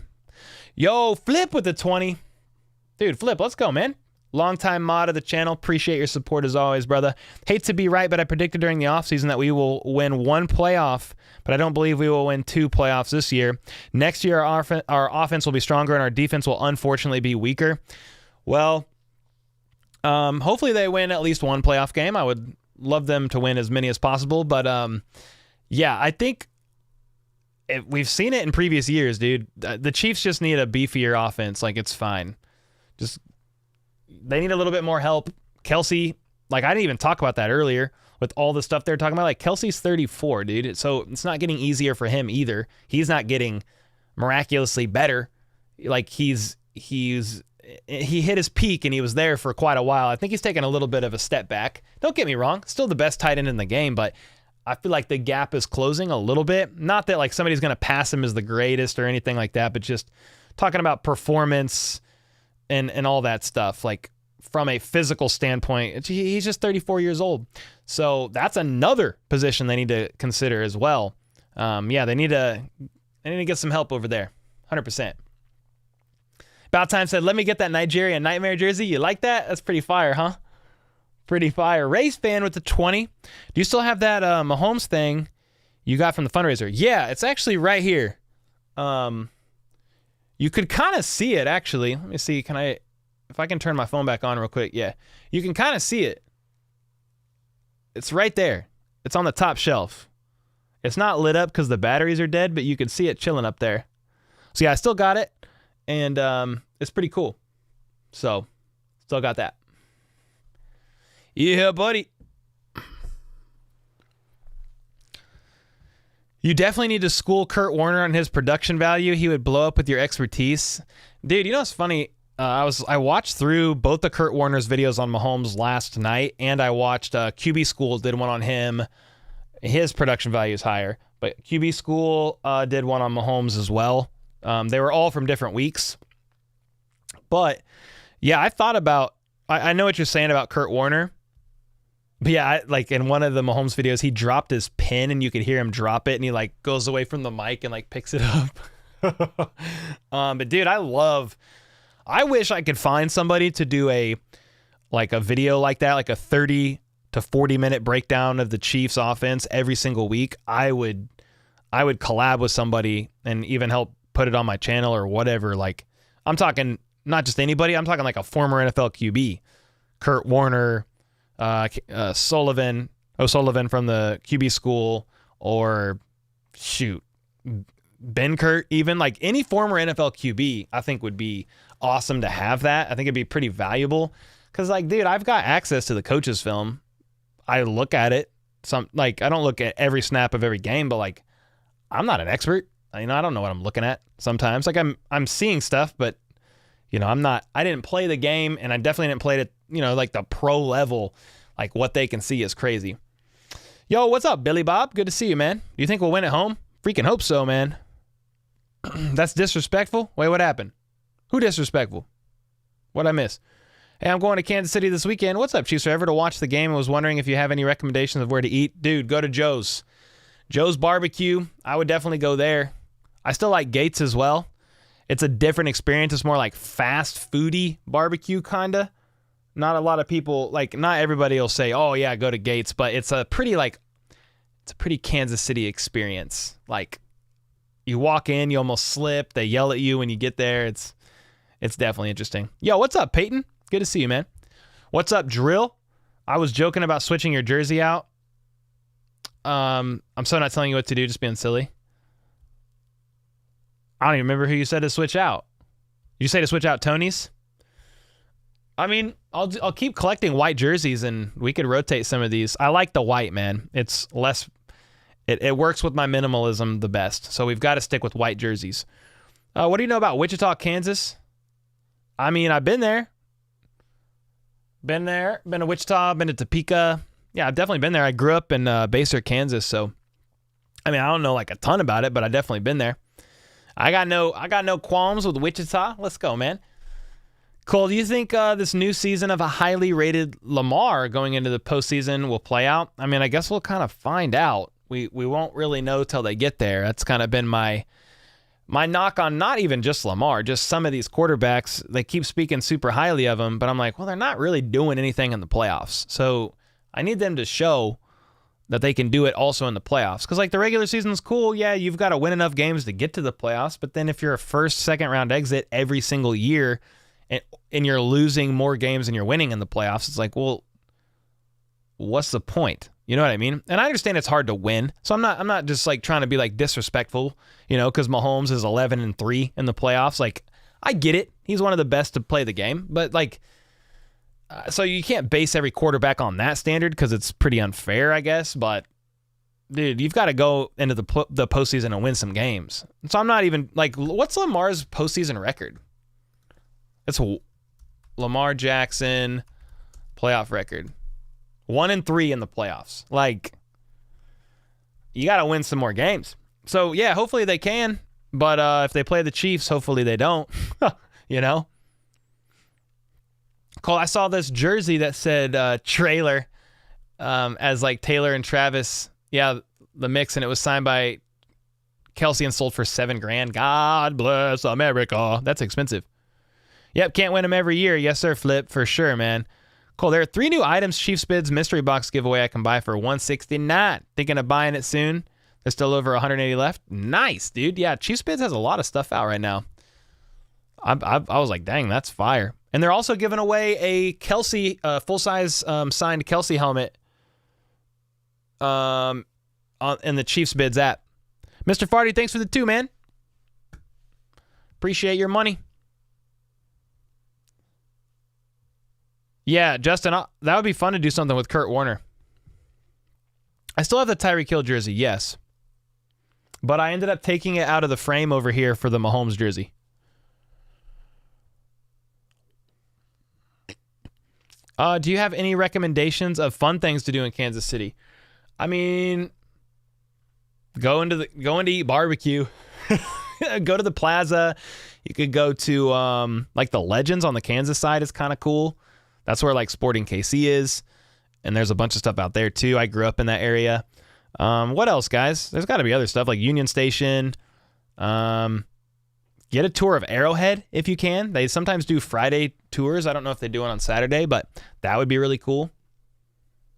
Yo, Flip with the 20. Dude, Flip, let's go, man. Longtime mod of the channel. Appreciate your support as always, brother. Hate to be right, but I predicted during the offseason that we will win 1 playoff, but I don't believe we will win 2 playoffs this year. Next year, our offense will be stronger and our defense will unfortunately be weaker. Well, hopefully they win at least 1 playoff game. I would love them to win as many as possible, but I think we've seen it in previous years, dude. The Chiefs just need a beefier offense. Like, it's fine. They need a little bit more help. Kelsey, like, I didn't even talk about that earlier with all the stuff they're talking about. Like, Kelsey's 34, dude. So it's not getting easier for him either. He's not getting miraculously better. Like, he hit his peak and he was there for quite a while. I think he's taken a little bit of a step back. Don't get me wrong. Still the best tight end in the game, but I feel like the gap is closing a little bit. Not that, like, somebody's going to pass him as the greatest or anything like that, but just talking about performance and all that stuff, like from a physical standpoint, he's just 34 years old. So that's another position they need to consider as well. They need to get some help over there. 100%. About Time said, let me get that Nigerian Nightmare jersey. You like that? That's pretty fire, huh? Pretty fire. Race fan with the 20. Do you still have that Mahomes thing you got from the fundraiser? Yeah, it's actually right here. You could kind of see it, actually. Let me see. If I can turn my phone back on real quick. Yeah, you can kind of see it. It's right there. It's on the top shelf. It's not lit up because the batteries are dead, but you can see it chilling up there. So yeah, I still got it, and it's pretty cool. So, still got that. Yeah, buddy. You definitely need to school Kurt Warner on his production value. He would blow up with your expertise. Dude, you know what's funny? I watched through both the Kurt Warner's videos on Mahomes last night, and I watched QB School did one on him. His production value is higher, but QB School did one on Mahomes as well. They were all from different weeks. But, yeah, I thought about... I know what you're saying about Kurt Warner. But yeah, like in one of the Mahomes videos, he dropped his pen and you could hear him drop it and he like goes away from the mic and like picks it up. But dude, I wish I could find somebody to do a video like that, like a 30 to 40 minute breakdown of the Chiefs offense every single week. I would collab with somebody and even help put it on my channel or whatever. Like, I'm talking not just anybody, I'm talking like a former NFL QB, Kurt Warner, O'Sullivan from the QB School, or shoot, Ben Kurt, even like any former NFL QB, I think would be awesome to have that. I think it'd be pretty valuable because, like, dude, I've got access to the coach's film. I look at it. I don't look at every snap of every game, but like, I'm not an expert. I don't know what I'm looking at sometimes. Like, I'm seeing stuff, but I didn't play the game, and I definitely didn't play it, like the pro level. Like, what they can see is crazy. Yo, what's up, Billy Bob? Good to see you, man. Do you think we'll win at home? Freaking hope so, man. That's disrespectful? Wait, what happened? Who disrespectful? What'd I miss? Hey, I'm going to Kansas City this weekend. What's up, Chiefs Forever, to watch the game. I was wondering if you have any recommendations of where to eat. Dude, go to Joe's. Joe's Barbecue. I would definitely go there. I still like Gates as well. It's a different experience. It's more like fast foody barbecue, kind of. Not a lot of people, like, not everybody will say, oh, yeah, go to Gates, but it's a pretty Kansas City experience. Like, you walk in, you almost slip, they yell at you when you get there. It's definitely interesting. Yo, what's up, Peyton? Good to see you, man. What's up, Drill? I was joking about switching your jersey out. I'm so not telling you what to do, just being silly. I don't even remember who you said to switch out. You say to switch out Tony's? I mean, I'll keep collecting white jerseys, and we could rotate some of these. I like the white, man. It's less. It works with my minimalism the best. So we've got to stick with white jerseys. What do you know about Wichita, Kansas? I mean, I've been there. Been to Wichita, been to Topeka. Yeah, I've definitely been there. I grew up in Basehor, Kansas, so I mean, I don't know like a ton about it, but I've definitely been there. I got no qualms with Wichita. Let's go, man. Cole, do you think this new season of a highly rated Lamar going into the postseason will play out? I mean, I guess we'll kind of find out. We won't really know till they get there. That's kind of been my knock on not even just Lamar, just some of these quarterbacks. They keep speaking super highly of them, but I'm like, well, they're not really doing anything in the playoffs. So I need them to show that they can do it also in the playoffs. Because like the regular season's cool. Yeah, you've got to win enough games to get to the playoffs. But then if you're a first, second round exit every single year and you're losing more games than you're winning in the playoffs, it's like, well, what's the point? You know what I mean? And I understand it's hard to win. So I'm not just like trying to be like disrespectful, you know, because Mahomes is 11-3 in the playoffs. Like, I get it. He's one of the best to play the game. But like, so you can't base every quarterback on that standard because it's pretty unfair, I guess. But dude, you've got to go into the postseason and win some games. So I'm not even like, what's Lamar's postseason record? It's Lamar Jackson playoff record. 1-3 in the playoffs. Like, you got to win some more games. So yeah, hopefully they can. But if they play the Chiefs, hopefully they don't. You know? Cole, I saw this jersey that said trailer as like Taylor and Travis. Yeah, the mix, and it was signed by Kelsey and sold for $7,000. God bless America. That's expensive. Yep, can't win them every year. Yes, sir, Flip, for sure, man. Cool. There are 3 new items Chiefs Bids mystery box giveaway I can buy for $169. Thinking of buying it soon. There's still over 180 left. Nice, dude. Yeah, Chiefs Bids has a lot of stuff out right now. I was like, dang, that's fire. And they're also giving away a Kelsey, full-size signed Kelsey helmet in the Chiefs Bids app. Mr. Farty, thanks for the 2, man. Appreciate your money. Yeah, Justin, that would be fun to do something with Kurt Warner. I still have the Tyreek Hill jersey, yes. But I ended up taking it out of the frame over here for the Mahomes jersey. Do you have any recommendations of fun things to do in Kansas City? I mean, go into eat barbecue. Go to the plaza. You could go to like the Legends on the Kansas side is kind of cool. That's where like Sporting KC is. And there's a bunch of stuff out there too. I grew up in that area. What else, guys? There's got to be other stuff like Union Station. Get a tour of Arrowhead if you can. They sometimes do Friday tours. I don't know if they do it on Saturday, but that would be really cool.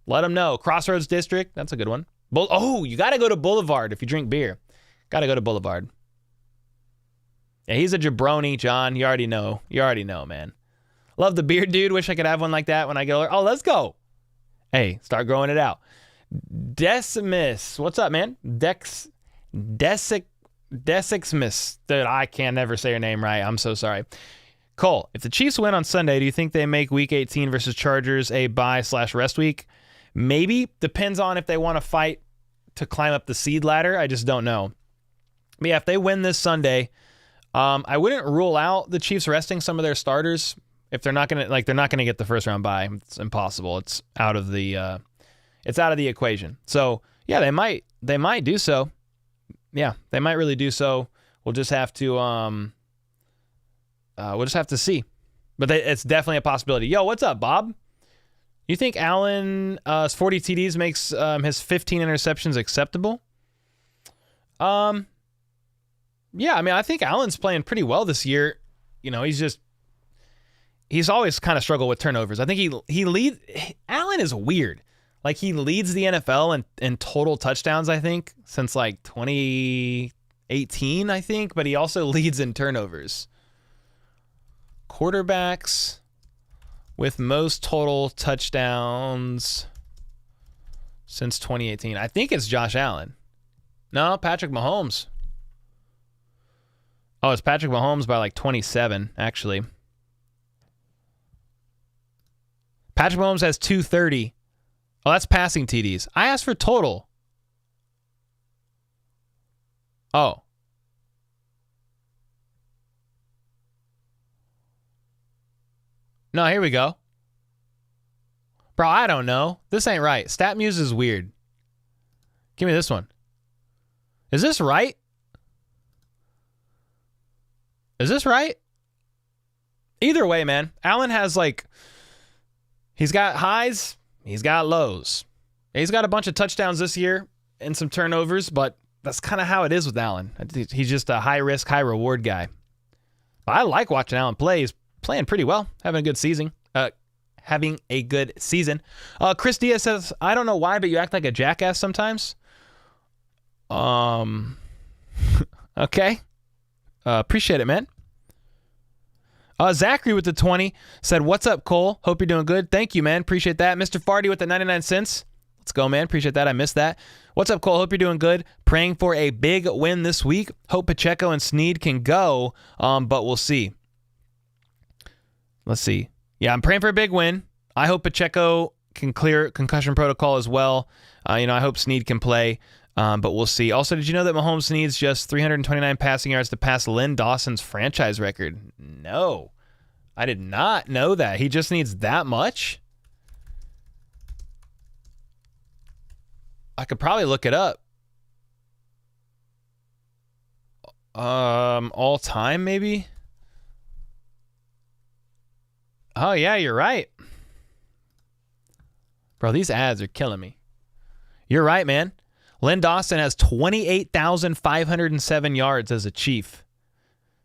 Let them know. Crossroads District. That's a good one. You got to go to Boulevard if you drink beer. Got to go to Boulevard. Yeah, he's a jabroni, John. You already know. Man. Love the beard, dude. Wish I could have one like that when I get older. Oh, let's go. Hey, start growing it out. Decimus. What's up, man? Desixmus. Dude, I can never say your name right. I'm so sorry. Cole, if the Chiefs win on Sunday, do you think they make Week 18 versus Chargers a bye/rest week? Maybe. Depends on if they want to fight to climb up the seed ladder. I just don't know. But yeah, if they win this Sunday, I wouldn't rule out the Chiefs resting some of their starters. If they're not gonna get the first round bye, it's impossible. It's out of the equation. So yeah, they might do so. Yeah, they might really do so. We'll just have to see. But it's definitely a possibility. Yo, what's up, Bob? You think Allen's 40 TDs makes his 15 interceptions acceptable? Yeah, I mean, I think Allen's playing pretty well this year. You know, he's always kind of struggled with turnovers. I think he leads. Allen is weird. Like, he leads the NFL in total touchdowns, I think, since like 2018, I think, but he also leads in turnovers. Quarterbacks with most total touchdowns since 2018. I think it's Josh Allen. No, Patrick Mahomes. Oh, it's Patrick Mahomes by like 27, actually. Patrick Mahomes has 230. Oh, that's passing TDs. I asked for total. Oh. No, here we go. Bro, I don't know. This ain't right. StatMuse is weird. Give me this one. Is this right? Is this right? Either way, man. Allen has like... He's got highs. He's got lows. He's got a bunch of touchdowns this year and some turnovers, but that's kind of how it is with Allen. He's just a high-risk, high-reward guy. But I like watching Allen play. He's playing pretty well, having a good season. Chris Diaz says, I don't know why, but you act like a jackass sometimes. Okay. Appreciate it, man. Zachary with the 20 said, what's up, Cole? Hope you're doing good. Thank you, man. Appreciate that. Mr. Farty with the 99 cents. Let's go, man. Appreciate that. I missed that. What's up, Cole? Hope you're doing good. Praying for a big win this week. Hope Pacheco and Snead can go, but we'll see. Let's see. Yeah, I'm praying for a big win. I hope Pacheco can clear concussion protocol as well. I hope Snead can play, but we'll see. Also, did you know that Mahomes needs just 329 passing yards to pass Lynn Dawson's franchise record? No, I did not know that. He just needs that much? I could probably look it up. All time, maybe? Oh, yeah, you're right. Bro, these ads are killing me. You're right, man. Lynn Dawson has 28,507 yards as a Chief.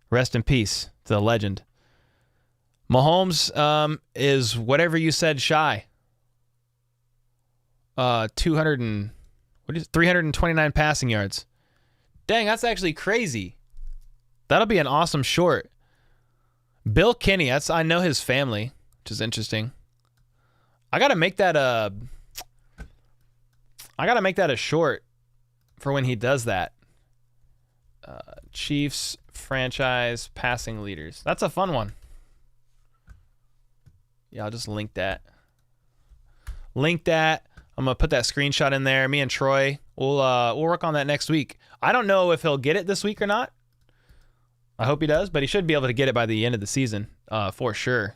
Rest in peace to the legend. Mahomes is whatever you said shy. 329 passing yards. Dang, that's actually crazy. That'll be an awesome short. Bill Kinney, I know his family, which is interesting. I gotta make that a short for when he does that. Chiefs franchise passing leaders. That's a fun one. Yeah, I'll just link that. I'm gonna put that screenshot in there. Me and Troy, we'll work on that next week. I don't know if he'll get it this week or not. I hope he does, but he should be able to get it by the end of the season, for sure.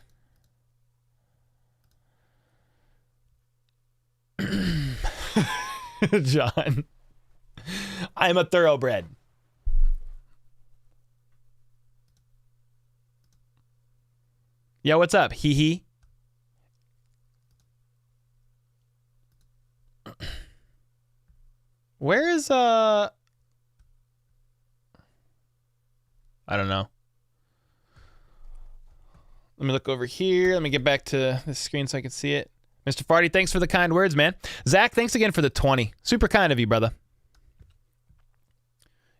John, I'm a thoroughbred. Yo, what's up? Hee hee. Where is I don't know. Let me look over here. Let me get back to the screen so I can see it. Mr. Farty, thanks for the kind words, man. Zach, thanks again for the 20. Super kind of you, brother.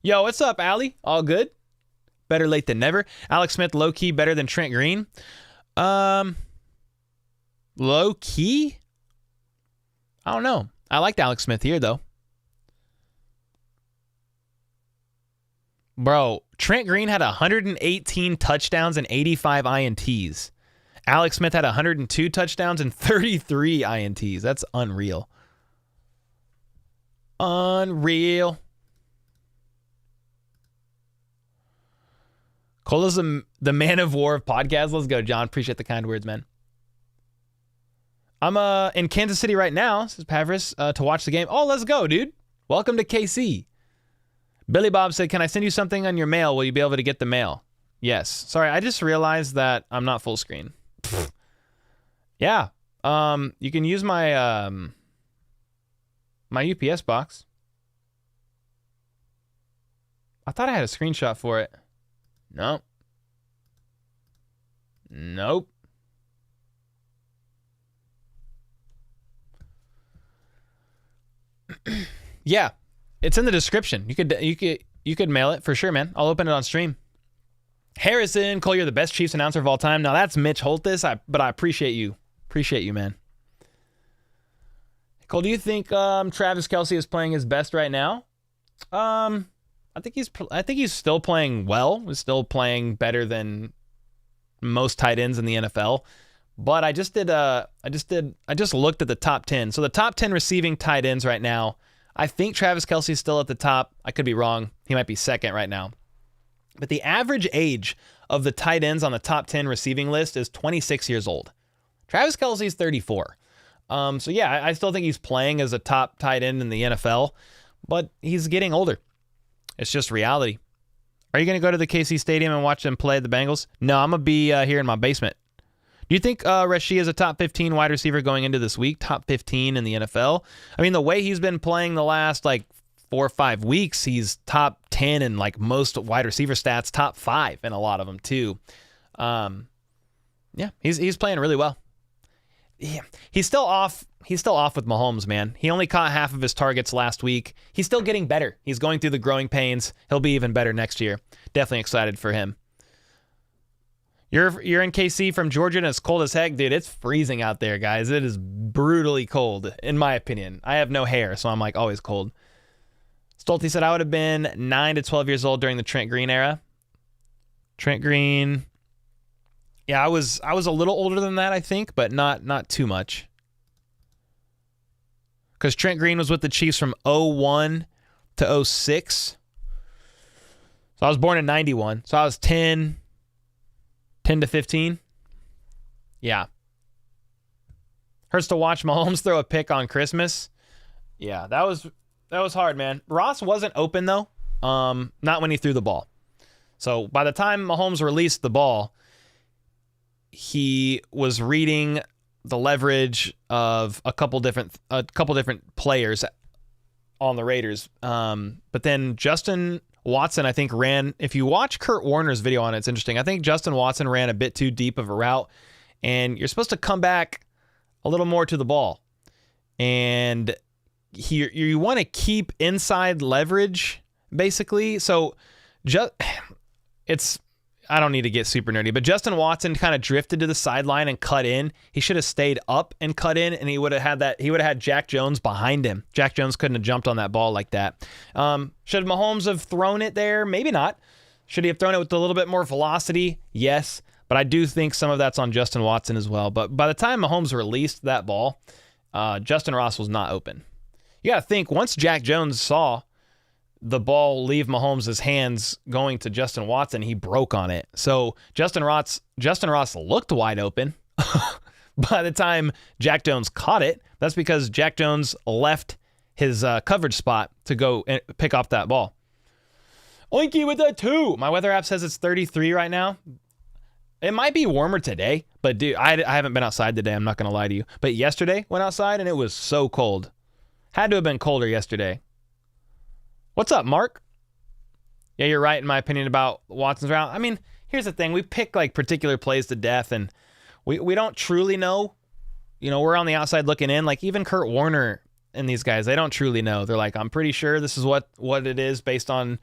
Yo, what's up, Allie? All good? Better late than never. Alex Smith, low-key, better than Trent Green. Low-key? I don't know. I liked Alex Smith here, though. Bro, Trent Green had 118 touchdowns and 85 INTs. Alex Smith had 102 touchdowns and 33 INTs. That's unreal. Unreal. Cole is the man of war of podcasts. Let's go, John. Appreciate the kind words, man. I'm in Kansas City right now, says Pavris, to watch the game. Oh, let's go, dude. Welcome to KC. Billy Bob said, can I send you something on your mail? Will you be able to get the mail? Yes. Sorry, I just realized that I'm not full screen. Yeah. You can use my my UPS box. I thought I had a screenshot for it. No. Nope. Yeah. It's in the description. You could mail it for sure, man. I'll open it on stream. Harrison, Cole, you're the best Chiefs announcer of all time. Now that's Mitch Holtis, but I appreciate you. Appreciate you, man. Cole, do you think Travis Kelce is playing his best right now? I think he's still playing well. He's still playing better than most tight ends in the NFL. But I just looked at the top 10. So the top 10 receiving tight ends right now, I think Travis Kelce's still at the top. I could be wrong. He might be second right now. But the average age of the tight ends on the top 10 receiving list is 26 years old. Travis Kelce's 34. So yeah, I still think he's playing as a top tight end in the NFL, but he's getting older. It's just reality. Are you going to go to the KC Stadium and watch them play the Bengals? No, I'm going to be here in my basement. Do you think Rashee is a top 15 wide receiver going into this week? Top 15 in the NFL? I mean, the way he's been playing the last 4 or 5 weeks, he's top 10 in most wide receiver stats, top 5 in a lot of them too. Yeah, he's playing really well. Yeah, he's still off with Mahomes, man. He only caught half of his targets last week. He's still getting better. He's going through the growing pains. He'll be even better next year. Definitely excited for him. You're in KC from Georgia and it's cold as heck. Dude, it's freezing out there, guys. It is brutally cold, in my opinion. I have no hair, so I'm always cold. Stolte said I would have been 9 to 12 years old during the Trent Green era. Trent Green... Yeah, I was a little older than that, I think, but not too much. Because Trent Green was with the Chiefs from 01 to 06. So I was born in 91. So I was 10 to 15. Yeah. Hurts to watch Mahomes throw a pick on Christmas. Yeah, that was hard, man. Ross wasn't open, though. Not when he threw the ball. So by the time Mahomes released the ball, he was reading the leverage of a couple different players on the Raiders. But then Justin Watson, I think, ran. If you watch Kurt Warner's video on it, it's interesting. I think Justin Watson ran a bit too deep of a route, and you're supposed to come back a little more to the ball. And you want to keep inside leverage, basically. So I don't need to get super nerdy, but Justin Watson kind of drifted to the sideline and cut in. He should have stayed up and cut in, and he would have had Jack Jones behind him. Jack Jones couldn't have jumped on that ball like that. Should Mahomes have thrown it there? Maybe not. Should he have thrown it with a little bit more velocity? Yes, but I do think some of that's on Justin Watson as well. But by the time Mahomes released that ball, Justin Ross was not open. You got to think, once Jack Jones saw the ball leave Mahomes' hands going to Justin Watson, he broke on it. So Justin Ross looked wide open. By the time Jack Jones caught it, that's because Jack Jones left his coverage spot to go and pick off that ball. Oinky with a 2. My weather app says it's 33 right now. It might be warmer today, but dude, I haven't been outside today. I'm not going to lie to you. But yesterday, went outside and it was so cold. Had to have been colder yesterday. What's up, Mark? Yeah, you're right in my opinion about Watson's route. I mean, here's the thing. We pick particular plays to death, and we don't truly know. We're on the outside looking in. Even Kurt Warner and these guys, they don't truly know. They're I'm pretty sure this is what it is based on,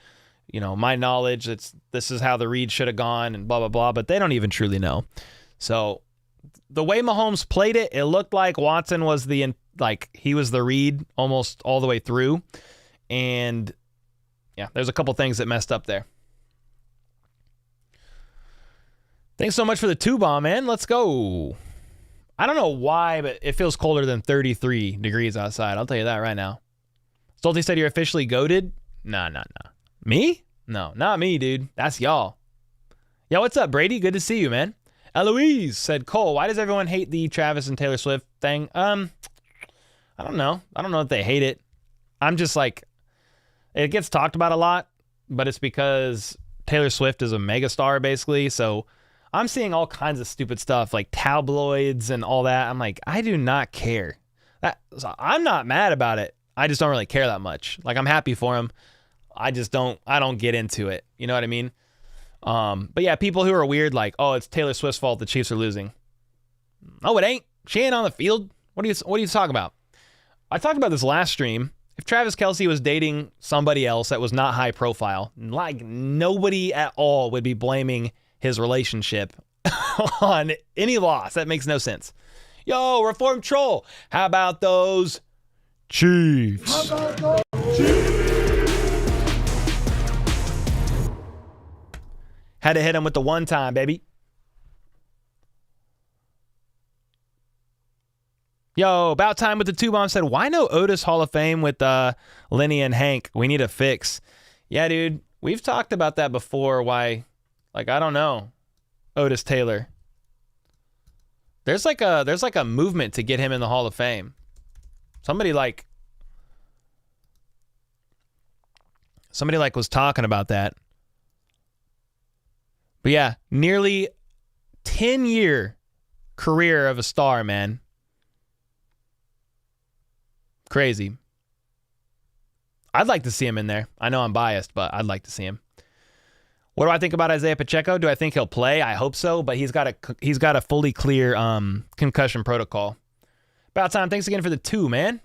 my knowledge. This is how the read should have gone and blah, blah, blah. But they don't even truly know. So the way Mahomes played it, it looked like Watson was he was the read almost all the way through. And yeah, there's a couple things that messed up there. Thanks so much for the 2-bomb, man. Let's go. I don't know why, but it feels colder than 33 degrees outside. I'll tell you that right now. Stolte said you're officially goated. Nah. Me? No, not me, dude. That's y'all. Yeah, what's up, Brady? Good to see you, man. Eloise said, Cole, why does everyone hate the Travis and Taylor Swift thing? I don't know. I don't know if they hate it. I'm just it gets talked about a lot, but it's because Taylor Swift is a megastar, basically. So I'm seeing all kinds of stupid stuff, like tabloids and all that. I'm I do not care. So I'm not mad about it. I just don't really care that much. I'm happy for him. I don't get into it. You know what I mean? But yeah, people who are weird, oh, it's Taylor Swift's fault the Chiefs are losing. No, it ain't. She ain't on the field. What are you talking about? I talked about this last stream. If Travis Kelce was dating somebody else that was not high profile, nobody at all would be blaming his relationship on any loss. That makes no sense. Yo, Reform Troll, how about those Chiefs? Had to hit him with the one time, baby. Yo, about time with the 2-bomb said, why no Otis Hall of Fame with Lenny and Hank? We need a fix. Yeah, dude. We've talked about that before. Why? Like, I don't know. Otis Taylor. There's like a movement to get him in the Hall of Fame. Somebody was talking about that. But yeah, nearly 10-year career of a star, man. Crazy. I'd like to see him in there. I know I'm biased, but I'd like to see him. What do I think about Isaiah Pacheco? Do I think he'll play? I hope so, but he's got a fully clear concussion protocol. About time. Thanks again for the 2, man.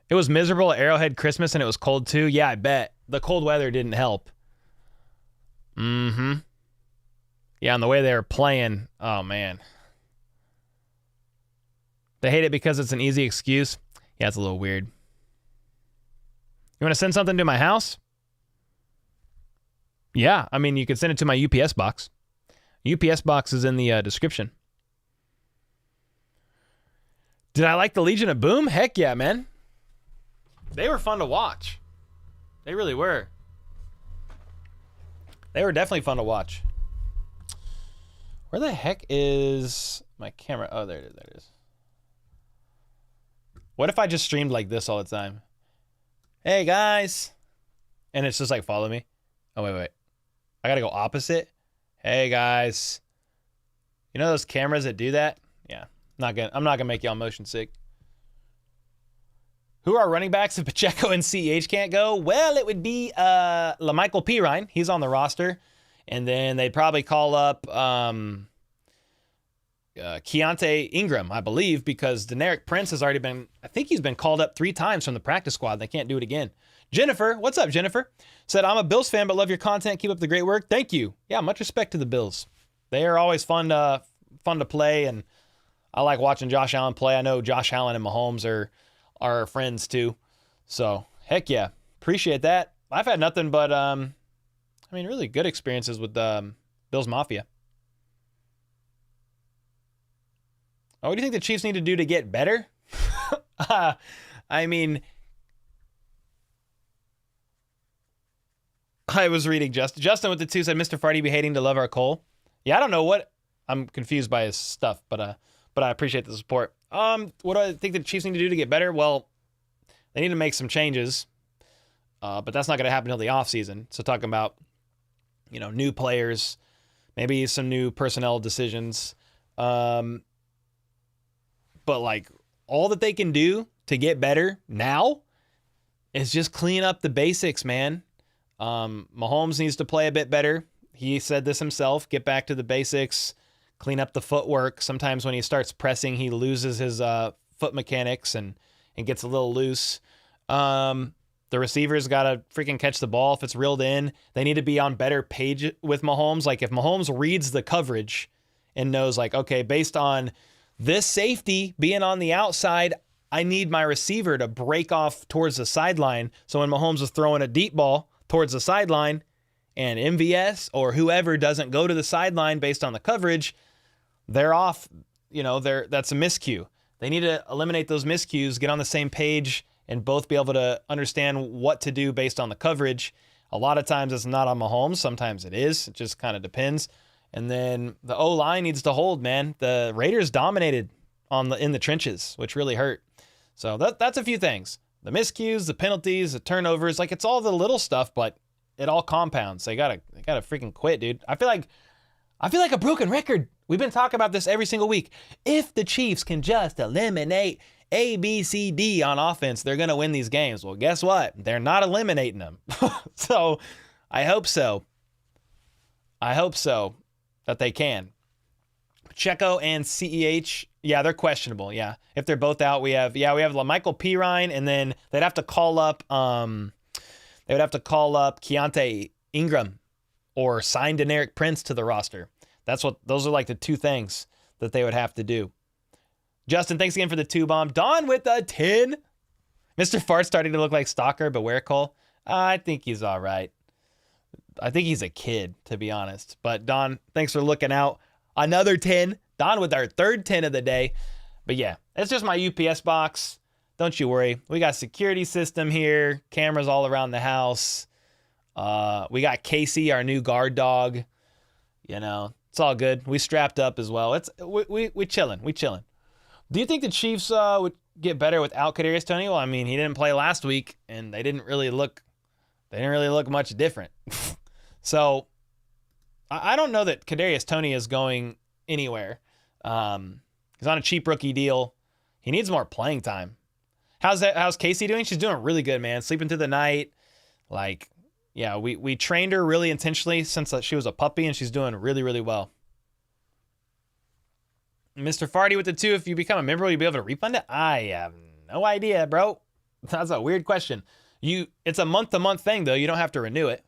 It was miserable at Arrowhead Christmas and it was cold too. Yeah, I bet. The cold weather didn't help. Mm-hmm. Yeah, and the way they were playing, oh man. They hate it because it's an easy excuse. Yeah, it's a little weird. You want to send something to my house? Yeah, I mean, you could send it to my UPS box. UPS box is in the description. Did I like the Legion of Boom? Heck yeah, man. They were fun to watch. They really were. They were definitely fun to watch. Where the heck is my camera? Oh, there it is. There it is. What if I just streamed like this all the time? Hey, guys. And it's just like, follow me. Oh, wait. I got to go opposite. Hey, guys. You know those cameras that do that? Yeah. I'm not gonna make y'all motion sick. Who are running backs if Pacheco and CEH can't go? Well, it would be LaMichael Pirine. He's on the roster. And then they'd probably call up Keontae Ingram, I believe, because Deneric Prince has already been, I think he's been called up 3 times from the practice squad. They can't do it again. Jennifer, what's up, Jennifer? Said, I'm a Bills fan, but love your content. Keep up the great work. Thank you. Yeah, much respect to the Bills. They are always fun to play, and I like watching Josh Allen play. I know Josh Allen and Mahomes are friends too. So, heck yeah. Appreciate that. I've had nothing but, really good experiences with Bills Mafia. Oh, what do you think the Chiefs need to do to get better? I was reading Justin with the 2 said, Mr. Farty be hating to love our Cole. Yeah, I don't know what. I'm confused by his stuff, but I appreciate the support. What do I think the Chiefs need to do to get better? Well, they need to make some changes, but that's not going to happen until the offseason. So talking about, new players, maybe some new personnel decisions. But like all that they can do to get better now is just clean up the basics, man. Mahomes needs to play a bit better. He said this himself, get back to the basics, clean up the footwork. Sometimes when he starts pressing, he loses his foot mechanics and gets a little loose. The receivers got to freaking catch the ball if it's reeled in. They need to be on better page with Mahomes. Like if Mahomes reads the coverage and knows like, okay, based on this safety being on the outside, I need my receiver to break off towards the sideline. So when Mahomes is throwing a deep ball towards the sideline and MVS or whoever doesn't go to the sideline based on the coverage, they're off. That's a miscue. They need to eliminate those miscues, get on the same page, and both be able to understand what to do based on the coverage. A lot of times it's not on Mahomes. Sometimes it is. It just kind of depends. And then the O-line needs to hold, man. The Raiders dominated in the trenches, which really hurt. So that's a few things. The miscues, the penalties, the turnovers, like it's all the little stuff, but it all compounds. They gotta freaking quit, dude. I feel like a broken record. We've been talking about this every single week. If the Chiefs can just eliminate A, B, C, D on offense, they're gonna win these games. Well, guess what? They're not eliminating them. So I hope so. That they can. Pacheco and CEH, yeah, they're questionable. Yeah, if they're both out, we have LaMichael Pirine, and then they'd have to call up Keontae Ingram or sign Deneric Prince to the roster. Those are like the 2 things that they would have to do. Justin, thanks again for the 2-bomb. Don with the 10. Mr. Fart's starting to look like Stalker, but where Cole? I think he's all right. I think he's a kid, to be honest. But Don, thanks for looking out. Another 10. Don with our third 10 of the day. But yeah, it's just my UPS box. Don't you worry. We got security system here, cameras all around the house. We got Casey, our new guard dog. You know, it's all good. We strapped up as well. We chilling. We chilling. Do you think the Chiefs would get better without Kadarius Toney? Well, I mean, he didn't play last week, and they didn't really look much different. So I don't know that Kadarius Toney is going anywhere. He's on a cheap rookie deal. He needs more playing time. How's Casey doing? She's doing really good, man. Sleeping through the night. Like, yeah, we trained her really intentionally since she was a puppy, and she's doing really, really well. Mr. Farty with the 2, if you become a member, will you be able to refund it? I have no idea, bro. That's a weird question. It's a month-to-month thing, though. You don't have to renew it.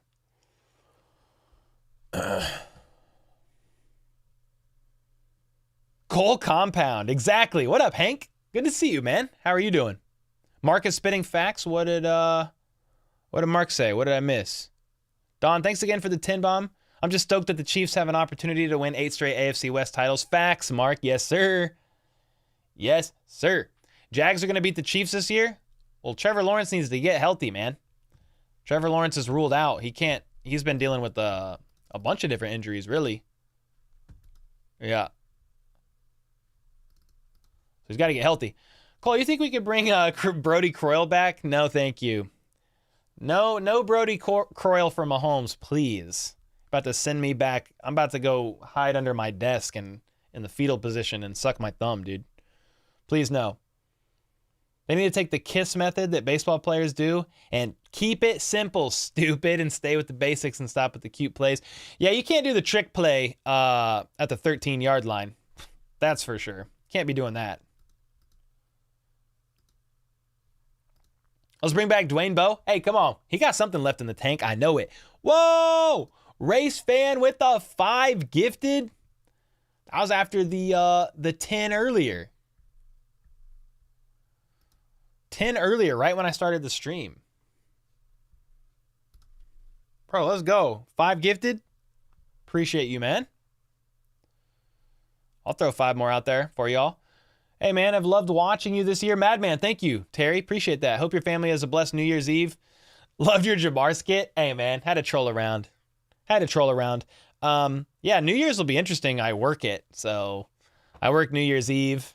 Cole Compound. Exactly. What up, Hank? Good to see you, man. How are you doing? Mark is spitting facts. What did Mark say? What did I miss? Don, thanks again for the 10 bomb. I'm just stoked that the Chiefs have an opportunity to win 8 straight AFC West titles. Facts, Mark. Yes, sir. Yes, sir. Jags are going to beat the Chiefs this year? Well, Trevor Lawrence needs to get healthy, man. Trevor Lawrence is ruled out. He's been dealing with a bunch of different injuries, really. Yeah. So he's got to get healthy. Cole, you think we could bring Brody Croyle back? No, thank you. No Brody Croyle for Mahomes, please. About to send me back. I'm about to go hide under my desk and in the fetal position and suck my thumb, dude. Please, no. They need to take the KISS method that baseball players do and keep it simple, stupid, and stay with the basics and stop with the cute plays. Yeah, you can't do the trick play at the 13-yard line. That's for sure. Can't be doing that. Let's bring back Dwayne Bowe. Hey, come on. He got something left in the tank. I know it. Whoa! Race fan with the 5 gifted. I was after the 10 earlier. 10 earlier, right when I started the stream. Bro, let's go. 5 gifted. Appreciate you, man. I'll throw 5 more out there for y'all. Hey, man, I've loved watching you this year. Madman, thank you, Terry. Appreciate that. Hope your family has a blessed New Year's Eve. Loved your Jabbar skit. Hey, man, had to troll around. Yeah, New Year's will be interesting. I work it. So I work New Year's Eve.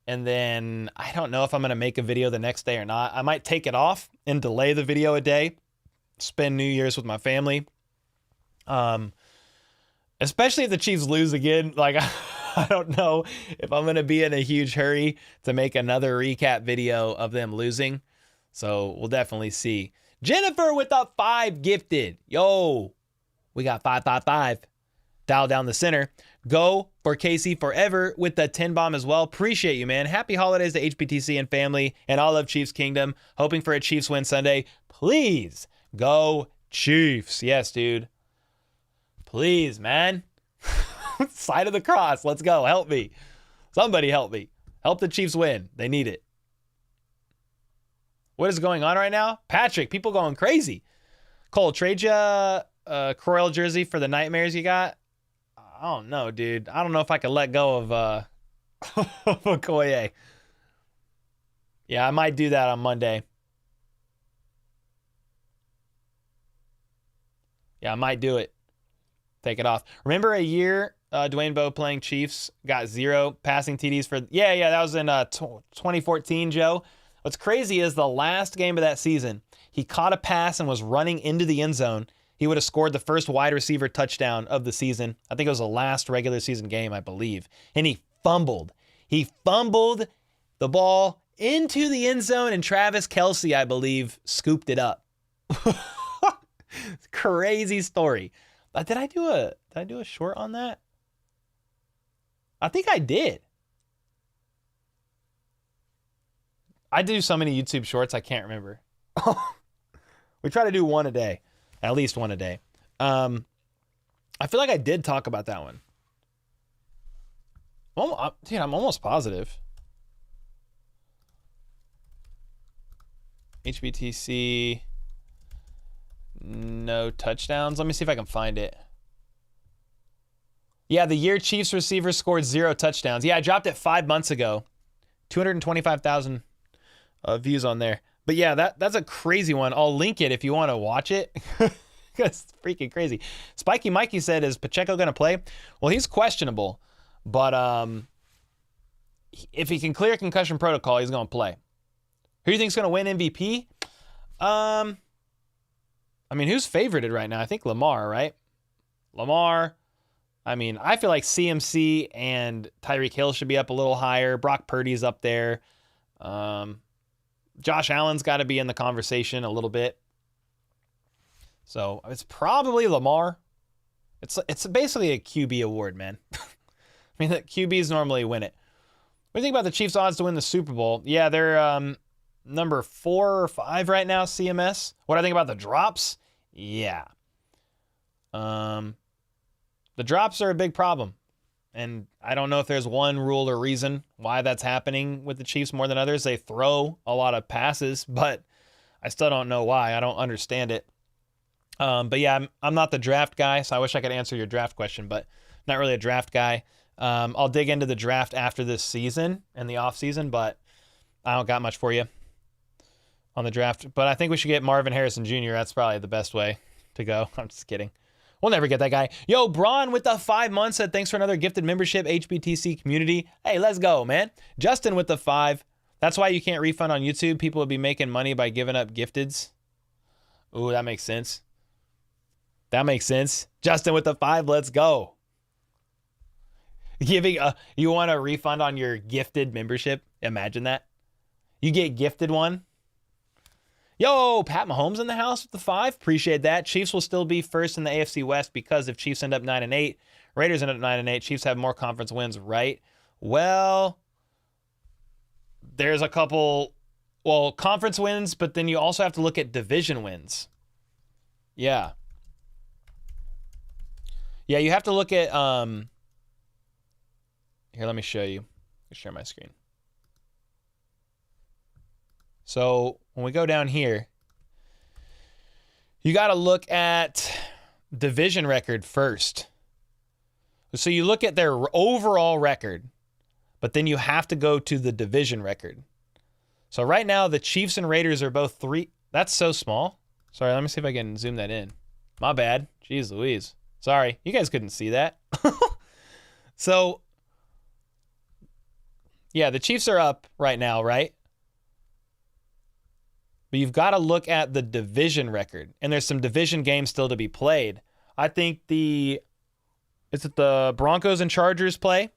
And then I don't know if I'm going to make a video the next day or not. I might take it off and delay the video a day. Spend New Year's with my family. Especially if the Chiefs lose again. Like, I don't know if I'm going to be in a huge hurry to make another recap video of them losing. So we'll definitely see. Jennifer with the 5 gifted. Yo, we got 555. Dial down the center. Go for Casey forever with the 10 bomb as well. Appreciate you, man. Happy holidays to HPTC and family and all of Chiefs Kingdom. Hoping for a Chiefs win Sunday. Please go Chiefs. Yes, dude. Please, man. Side of the cross. Let's go. Help me. Somebody help me. Help the Chiefs win. They need it. What is going on right now? Patrick, people going crazy. Cole, trade you a Croyle jersey for the nightmares you got? I don't know, dude. I don't know if I can let go of Okoye. Yeah, I might do that on Monday. Yeah, I might do it. Take it off. Remember a year Dwayne Bowe playing Chiefs got 0 passing TDs for... Yeah, that was in 2014, Joe. What's crazy is the last game of that season, he caught a pass and was running into the end zone. He would have scored the first wide receiver touchdown of the season. I think it was the last regular season game, I believe. And he fumbled. He fumbled the ball into the end zone, and Travis Kelce, I believe, scooped it up. Crazy story. Did I do a short on that? I think I did. I do so many YouTube shorts, I can't remember. We try to do one a day. At least one a day. I feel like I did talk about that one. Dude, I'm almost positive. HBTC No touchdowns. Let me see if I can find it. Yeah, the year Chiefs receiver scored 0 touchdowns. Yeah, I dropped it 5 months ago. 225,000 views on there. But yeah, that's a crazy one. I'll link it if you want to watch it. It's freaking crazy. Spiky Mikey said, is Pacheco going to play? Well, he's questionable. But if he can clear concussion protocol, he's going to play. Who do you think's going to win MVP? I mean, who's favorited right now? I think Lamar, right? Lamar. I mean, I feel like CMC and Tyreek Hill should be up a little higher. Brock Purdy's up there. Josh Allen's got to be in the conversation a little bit. So it's probably Lamar. It's basically a QB award, man. I mean, the QBs normally win it. What do you think about the Chiefs' odds to win the Super Bowl? Yeah, they're number 4 or 5 right now, CMS. What do I think about the drops? Yeah. The drops are a big problem. And I don't know if there's one rule or reason why that's happening with the Chiefs more than others. They throw a lot of passes, but I still don't know why. I don't understand it. But yeah, I'm not the draft guy, so I wish I could answer your draft question, but not really a draft guy. I'll dig into the draft after this season and the off season, but I don't got much for you on the draft. But I think we should get Marvin Harrison Jr. That's probably the best way to go. I'm just kidding. We'll never get that guy. Yo, Braun with the 5 months said, thanks for another gifted membership, HBTC community. Hey, let's go, man. Justin with the 5. That's why you can't refund on YouTube. People would be making money by giving up gifteds. Ooh, that makes sense. That makes sense. Justin with the 5, let's go. You want a refund on your gifted membership? Imagine that. You get gifted one. Yo, Pat Mahomes in the house with the 5. Appreciate that. Chiefs will still be first in the AFC West because if Chiefs end up 9-8, Raiders end up 9-8, Chiefs have more conference wins, right? Well, there's a couple, conference wins, but then you also have to look at division wins. Yeah. Yeah, you have to look at, here, let me show you. I'll share my screen. So when we go down here, you got to look at division record first. So you look at their overall record, but then you have to go to the division record. So right now, the Chiefs and Raiders are both 3. That's so small. Sorry, let me see if I can zoom that in. My bad. Jeez Louise. Sorry, you guys couldn't see that. So, yeah, the Chiefs are up right now, right? But you've got to look at the division record. And there's some division games still to be played. I think the Broncos and Chargers play?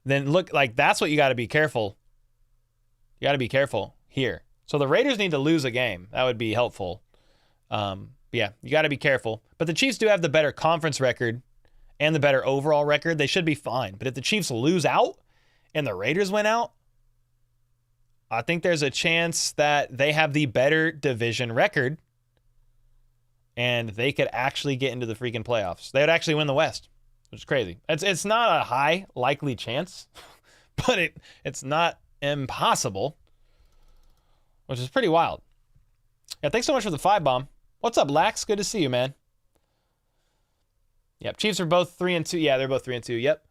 Then look, like, that's what you got to be careful. You got to be careful here. So the Raiders need to lose a game. That would be helpful. Yeah, you got to be careful. But the Chiefs do have the better conference record and the better overall record. They should be fine. But if the Chiefs lose out and the Raiders win out, I think there's a chance that they have the better division record and they could actually get into the freaking playoffs. They would actually win the West, which is crazy. It's not a high likely chance, but it's not impossible, which is pretty wild. Yeah, thanks so much for the 5 bomb. What's up, Lax? Good to see you, man. Yep, Chiefs are both 3-2. Yeah, they're both 3-2. Yep.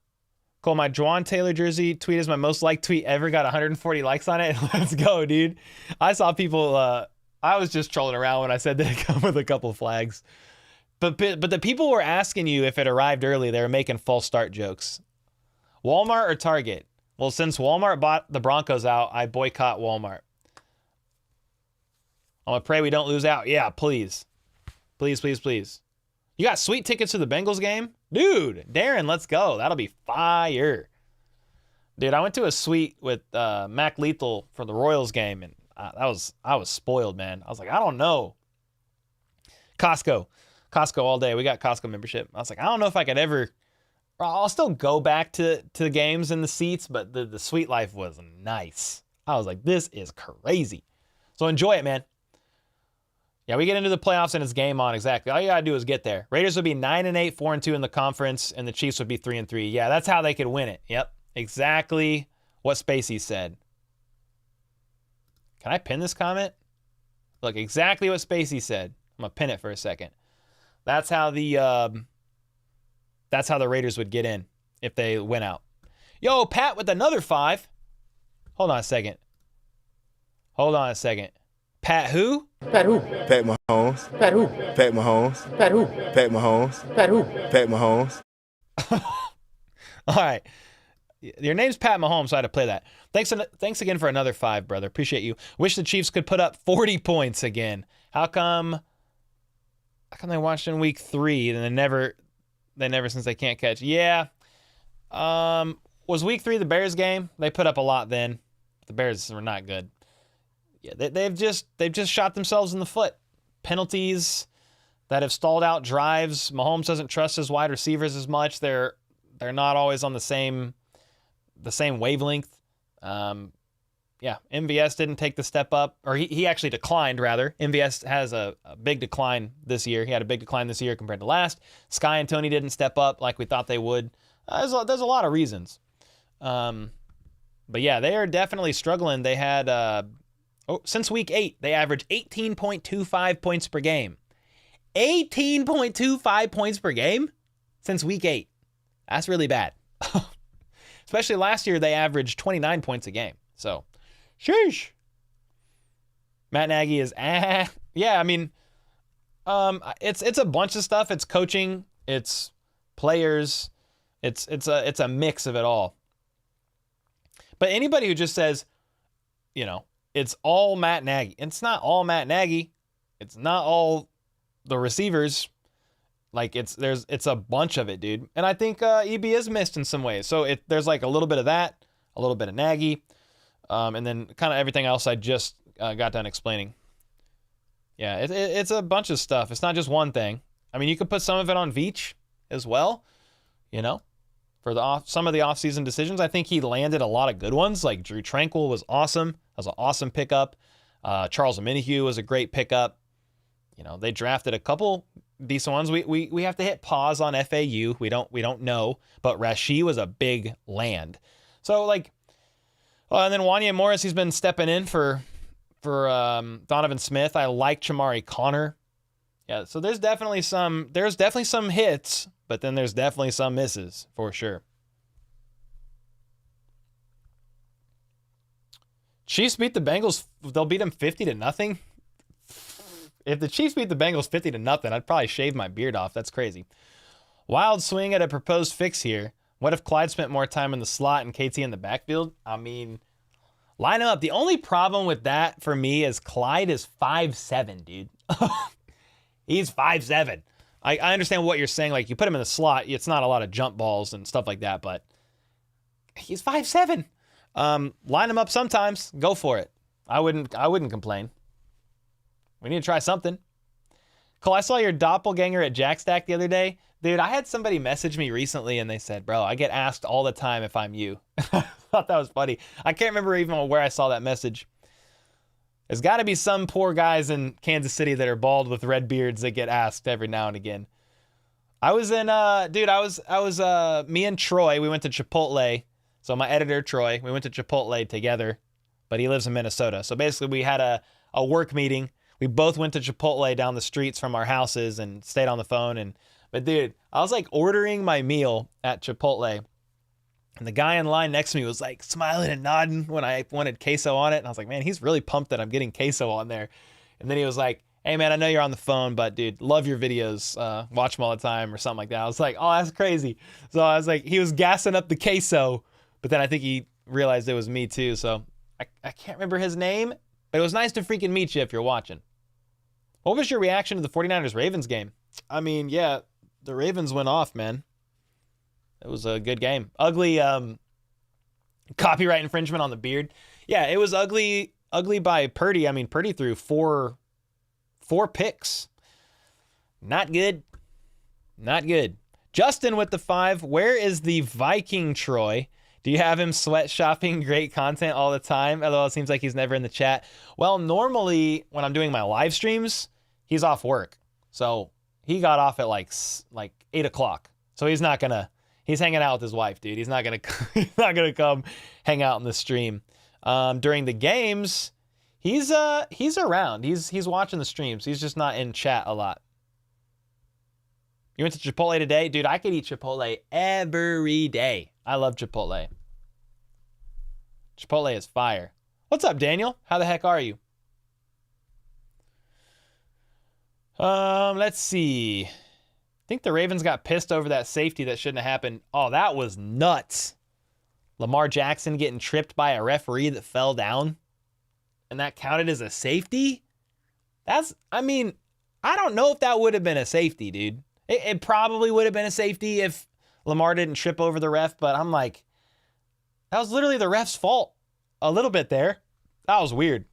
Cole, my Juwan Taylor jersey tweet is my most liked tweet ever. Got 140 likes on it. Let's go, dude. I saw people, I was just trolling around when I said that it come with a couple flags. But the people were asking you if it arrived early. They were making false start jokes. Walmart or Target? Well, since Walmart bought the Broncos out, I boycott Walmart. I'm going to pray we don't lose out. Yeah, please. Please, please, please. You got sweet tickets to the Bengals game? Dude, Darren, let's go. That'll be fire. Dude, I went to a suite with Mac Lethal for the Royals game, and I was spoiled, man. I was like, I don't know. Costco all day. We got Costco membership. I was like, I don't know if I could ever. I'll still go back to games in the seats, but the suite life was nice. I was like, this is crazy. So enjoy it, man. Yeah, we get into the playoffs and it's game on, exactly. All you got to do is get there. Raiders would be 9-8, 4-2 in the conference, and the Chiefs would be 3-3. Yeah, that's how they could win it. Yep, exactly what Spacey said. Can I pin this comment? Look, exactly what Spacey said. I'm gonna pin it for a second. That's how the Raiders would get in if they went out. Yo, Pat with another 5. Hold on a second. Pat who? Pat who? Pat Mahomes. Pat who? Pat Mahomes. Pat who? Pat Mahomes. Pat who? Pat Mahomes. All right. Your name's Pat Mahomes, so I had to play that. Thanks again for another 5, brother. Appreciate you. Wish the Chiefs could put up 40 points again. How come they watched in week 3 and they never since they can't catch? Yeah. Was week 3 the Bears game? They put up a lot then. The Bears were not good. Yeah, they've just shot themselves in the foot. Penalties that have stalled out drives. Mahomes doesn't trust his wide receivers as much. They're not always on the same wavelength. MVS didn't take the step up, or he actually declined, rather. MVS has a big decline this year. He had a big decline this year compared to last. Sky and Tony didn't step up like we thought they would. There's a lot of reasons. But yeah, they are definitely struggling. They had, since week 8, they averaged 18.25 points per game. 18.25 points per game since week 8. That's really bad. Especially last year, they averaged 29 points a game. So, sheesh. Matt Nagy is, yeah, I mean, it's a bunch of stuff. It's coaching, it's players, it's a mix of it all. But anybody who just says, it's all Matt Nagy. It's not all Matt Nagy. It's not all the receivers. Like it's a bunch of it, dude. And I think EB is missed in some ways. So there's like a little bit of that, a little bit of Nagy, and then kind of everything else I just got done explaining. Yeah, it's a bunch of stuff. It's not just one thing. I mean, you could put some of it on Veach as well, for some of the offseason decisions. I think he landed a lot of good ones. Like Drew Tranquil was awesome. That was an awesome pickup. Charles Omenihu was a great pickup. They drafted a couple decent ones. We have to hit pause on FAU. We don't know, but Rashee was a big land. So and then Wanya Morris, he's been stepping in for Donovan Smith. I like Chamari Connor. Yeah, so there's definitely some hits, but then there's definitely some misses for sure. Chiefs beat the Bengals. They'll beat them 50-0. If the Chiefs beat the Bengals 50-0, I'd probably shave my beard off. That's crazy. Wild swing at a proposed fix here. What if Clyde spent more time in the slot and KT in the backfield? I mean, line up. The only problem with that for me is Clyde is 5'7", dude. He's 5'7". I understand what you're saying. Like, you put him in the slot, it's not a lot of jump balls and stuff like that, but he's 5'7". Line him up sometimes. Go for it. I wouldn't complain. We need to try something. Cole, I saw your doppelganger at Jack Stack the other day. Dude, I had somebody message me recently and they said, bro, I get asked all the time if I'm you. I thought that was funny. I can't remember even where I saw that message. There's got to be some poor guys in Kansas City that are bald with red beards that get asked every now and again. I was in, me and Troy, we went to Chipotle. So my editor, Troy, we went to Chipotle together, but he lives in Minnesota. So basically we had a work meeting. We both went to Chipotle down the streets from our houses and stayed on the phone. But dude, I was like ordering my meal at Chipotle, and the guy in line next to me was like smiling and nodding when I wanted queso on it. And I was like, man, he's really pumped that I'm getting queso on there. And then he was like, hey man, I know you're on the phone, but dude, love your videos. Watch them all the time or something like that. I was like, oh, that's crazy. So I was like, he was gassing up the queso, but then I think he realized it was me too. So I can't remember his name, but it was nice to freaking meet you if you're watching. What was your reaction to the 49ers-Ravens game? I mean, yeah, the Ravens went off, man. It was a good game. Ugly copyright infringement on the beard. Yeah, it was ugly by Purdy. I mean, Purdy threw four picks. Not good. Not good. Justin with the 5. Where is the Viking Troy? Do you have him sweat shopping great content all the time? Although it seems like he's never in the chat. Well, normally when I'm doing my live streams, he's off work. So he got off at like 8 o'clock. So he's hanging out with his wife, dude. He's not gonna come hang out in the stream. During the games, He's around. He's watching the streams. He's just not in chat a lot. You went to Chipotle today? Dude, I could eat Chipotle every day. I love Chipotle. Chipotle is fire. What's up, Daniel? How the heck are you? Let's see. I think the Ravens got pissed over that safety that shouldn't have happened. Oh, that was nuts. Lamar Jackson getting tripped by a referee that fell down. And that counted as a safety? I don't know if that would have been a safety, dude. It probably would have been a safety if Lamar didn't trip over the ref, but I'm like, that was literally the ref's fault. A little bit there. That was weird.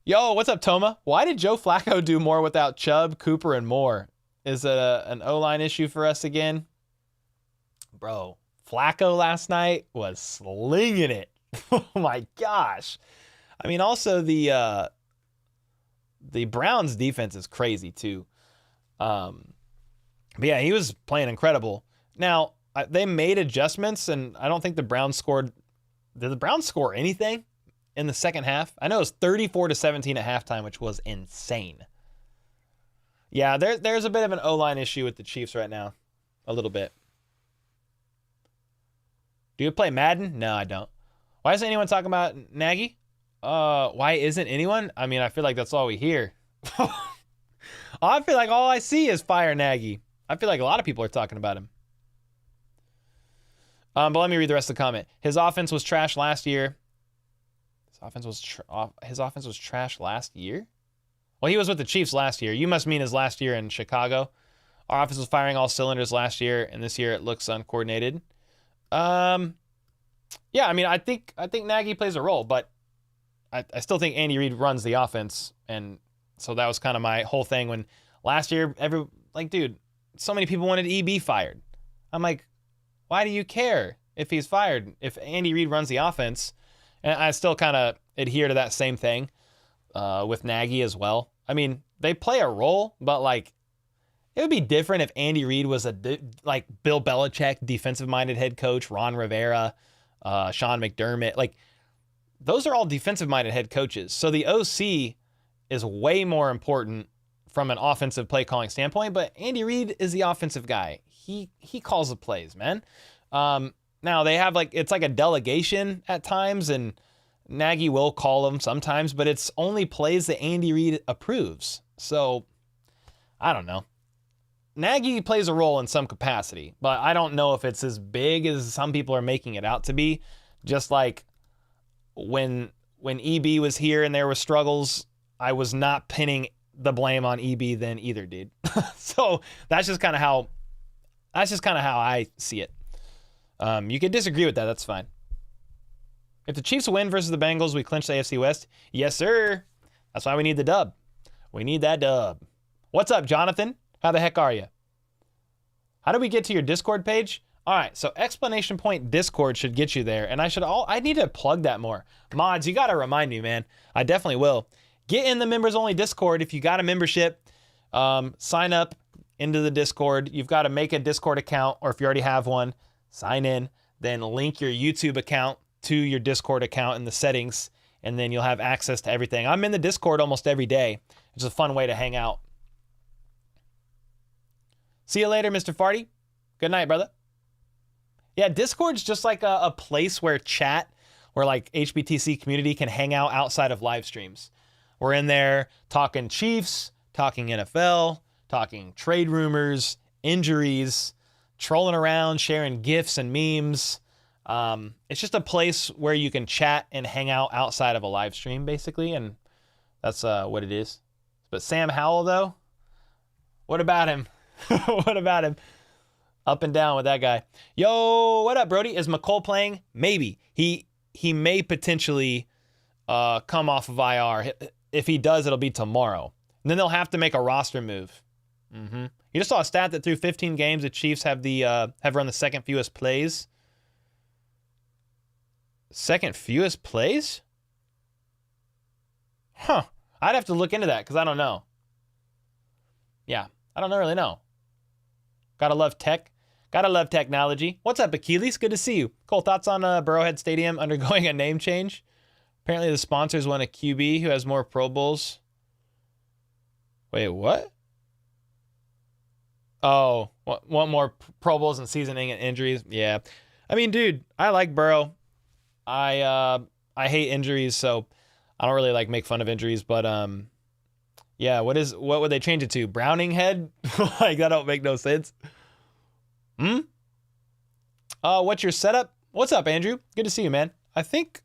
Yo, what's up, Toma? Why did Joe Flacco do more without Chubb, Cooper, and Moore? Is it an O-line issue for us again? Bro, Flacco last night was slinging it. Oh my gosh. I mean, also the Browns defense is crazy too. But yeah, he was playing incredible. Now, they made adjustments, and I don't think the Browns scored. Did the Browns score anything in the second half? I know it was 34-17 at halftime, which was insane. Yeah, there's a bit of an O-line issue with the Chiefs right now. A little bit. Do you play Madden? No, I don't. Why isn't anyone talking about Nagy? Why isn't anyone? I mean, I feel like that's all we hear. I feel like all I see is fire Nagy. I feel like a lot of people are talking about him. But let me read the rest of the comment. His offense was trash last year. His offense was trash last year? Well, he was with the Chiefs last year. You must mean his last year in Chicago. Our offense was firing all cylinders last year, and this year it looks uncoordinated. Yeah, I mean, I think Nagy plays a role, but I still think Andy Reid runs the offense, and so that was kind of my whole thing when last year, dude, so many people wanted EB fired. I'm like, why do you care if he's fired? If Andy Reid runs the offense, and I still kind of adhere to that same thing with Nagy as well. I mean, they play a role, but like, it would be different if Andy Reid was like Bill Belichick, defensive-minded head coach, Ron Rivera, Sean McDermott. Like, those are all defensive-minded head coaches. So the OC is way more important from an offensive play calling standpoint, but Andy Reid is the offensive guy. He calls the plays, man. Now they have it's like a delegation at times, and Nagy will call them sometimes, but it's only plays that Andy Reid approves. So I don't know. Nagy plays a role in some capacity, but I don't know if it's as big as some people are making it out to be. Just like when EB was here and there were struggles, I was not pinning the blame on EB then either, dude. So that's just kind of how I see it. You could disagree with that. That's fine. If the Chiefs win versus the Bengals, we clinch the AFC West. Yes, sir. That's why we need the dub. We need that dub. What's up, Jonathan? How the heck are you? How do we get to your Discord page? All right, so exclamation point Discord should get you there, and I need to plug that more. Mods, you got to remind me, man. I definitely will. Get in the members only Discord if you got a membership. Sign up into the Discord. You've got to make a Discord account, or if you already have one, sign in. Then link your YouTube account to your Discord account in the settings, and then you'll have access to everything. I'm in the Discord almost every day. It's a fun way to hang out. See you later, Mr. Farty. Good night, brother. Yeah, Discord's just like a place where like HBTC community can hang out outside of live streams. We're in there talking Chiefs, talking NFL, talking trade rumors, injuries, trolling around, sharing GIFs and memes. It's just a place where you can chat and hang out outside of a live stream, basically, and that's what it is. But Sam Howell, though, what about him? What about him? Up and down with that guy. Yo, what up, Brody? Is McColl playing? Maybe. He may potentially come off of IR. If he does, it'll be tomorrow. And then they'll have to make a roster move. You just saw a stat that through 15 games, the Chiefs have run the second fewest plays. Second fewest plays? Huh. I'd have to look into that because I don't know. Yeah, I don't really know. Gotta love tech. Gotta love technology. What's up, Achilles? Good to see you. Cole, thoughts on Burrowhead Stadium undergoing a name change? Apparently the sponsors want a QB who has more Pro Bowls. Wait, what? Oh, want more Pro Bowls and seasoning and injuries? Yeah. I mean, dude, I like Burrow. I hate injuries, so I don't really like make fun of injuries, but yeah, what would they change it to? Browning head? Like that don't make no sense. What's your setup? What's up, Andrew? Good to see you, man. I think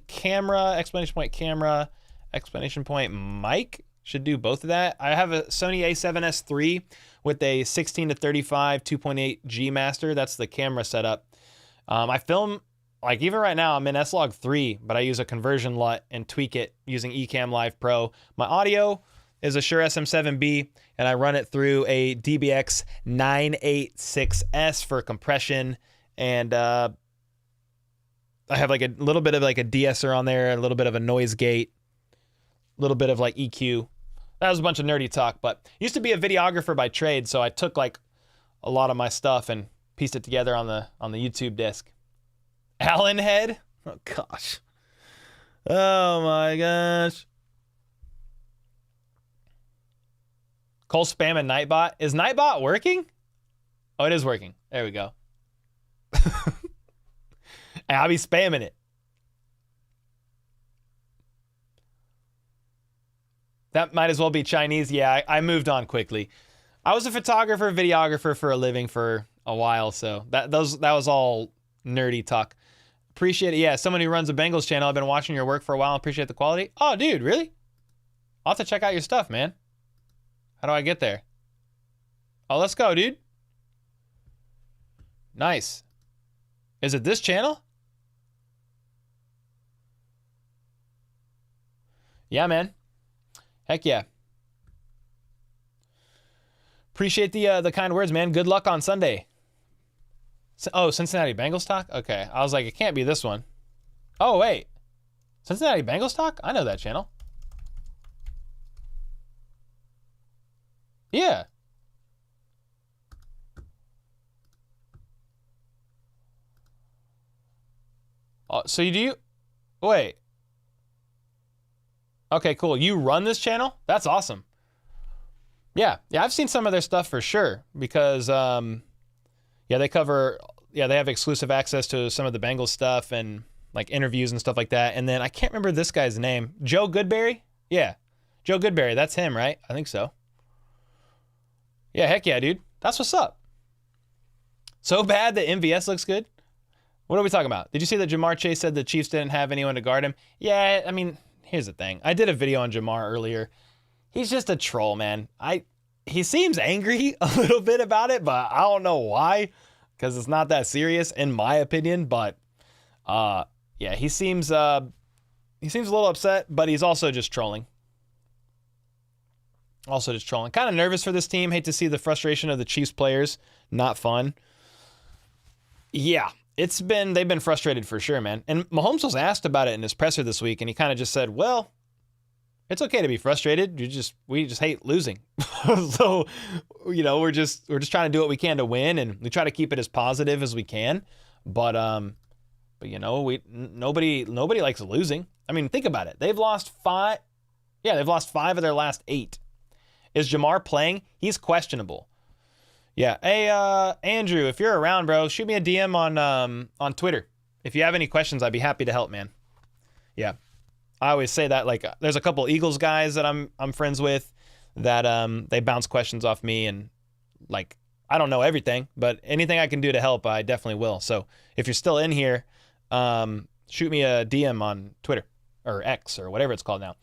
camera, exclamation point mic should do both of that. I have a Sony A7S III with a 16 to 35 2.8 G master. That's the camera setup. I film, like even right now, I'm in S-Log 3, but I use a conversion LUT and tweak it using Ecamm Live Pro. My audio is a Shure SM7B, and I run it through a DBX 986S for compression, and I have like a little bit of like a de-esser on there, a little bit of a noise gate, a little bit of like EQ. That was a bunch of nerdy talk, but used to be a videographer by trade, so I took like a lot of my stuff and pieced it together on the YouTube disc. Allen head? Oh gosh. Oh my gosh. Cole spamming Nightbot. Is Nightbot working? Oh, it is working. There we go. I'll be spamming it. That might as well be Chinese. Yeah, I moved on quickly. I was a photographer, videographer for a living for a while, so that was all nerdy talk. Appreciate it. Yeah, someone who runs a Bengals channel. I've been watching your work for a while. Appreciate the quality. Oh, dude, really? I'll have to check out your stuff, man. How do I get there? Oh, let's go, dude. Nice. Is it this channel? Yeah, man. Heck yeah. Appreciate the kind words, man. Good luck on Sunday. Oh, Cincinnati Bengals talk? Okay. I was like, it can't be this one. Oh, wait. Cincinnati Bengals talk? I know that channel. Yeah. Oh, so you do? Wait. Okay, cool. You run this channel? That's awesome. Yeah, I've seen some of their stuff for sure because, yeah, they have exclusive access to some of the Bengals stuff and like interviews and stuff like that. And then I can't remember this guy's name. Joe Goodberry? Yeah, Joe Goodberry. That's him, right? I think so. Yeah, heck yeah, dude. That's what's up. So bad that MVS looks good? What are we talking about? Did you see that Jamar Chase said the Chiefs didn't have anyone to guard him? Yeah, I mean, here's the thing. I did a video on Jamar earlier. He's just a troll, man. He seems angry a little bit about it, but I don't know why, because it's not that serious in my opinion. But yeah, he seems a little upset, but he's also just trolling. Kind of nervous for this team. Hate to see the frustration of the Chiefs players. Not fun. Yeah, they've been frustrated for sure, man. And Mahomes was asked about it in his presser this week, and he kind of just said, well, it's okay to be frustrated. We just hate losing. So, we're just trying to do what we can to win, and we try to keep it as positive as we can. But nobody likes losing. I mean, think about it. They've lost 5. Yeah, they've lost 5 of their last 8. Is Jamar playing? He's questionable. Yeah. Hey, Andrew, if you're around, bro, shoot me a DM on Twitter. If you have any questions, I'd be happy to help, man. Yeah. I always say that, like, there's a couple Eagles guys that I'm friends with that they bounce questions off me, and like, I don't know everything, but anything I can do to help, I definitely will. So if you're still in here, shoot me a DM on Twitter or X or whatever it's called now.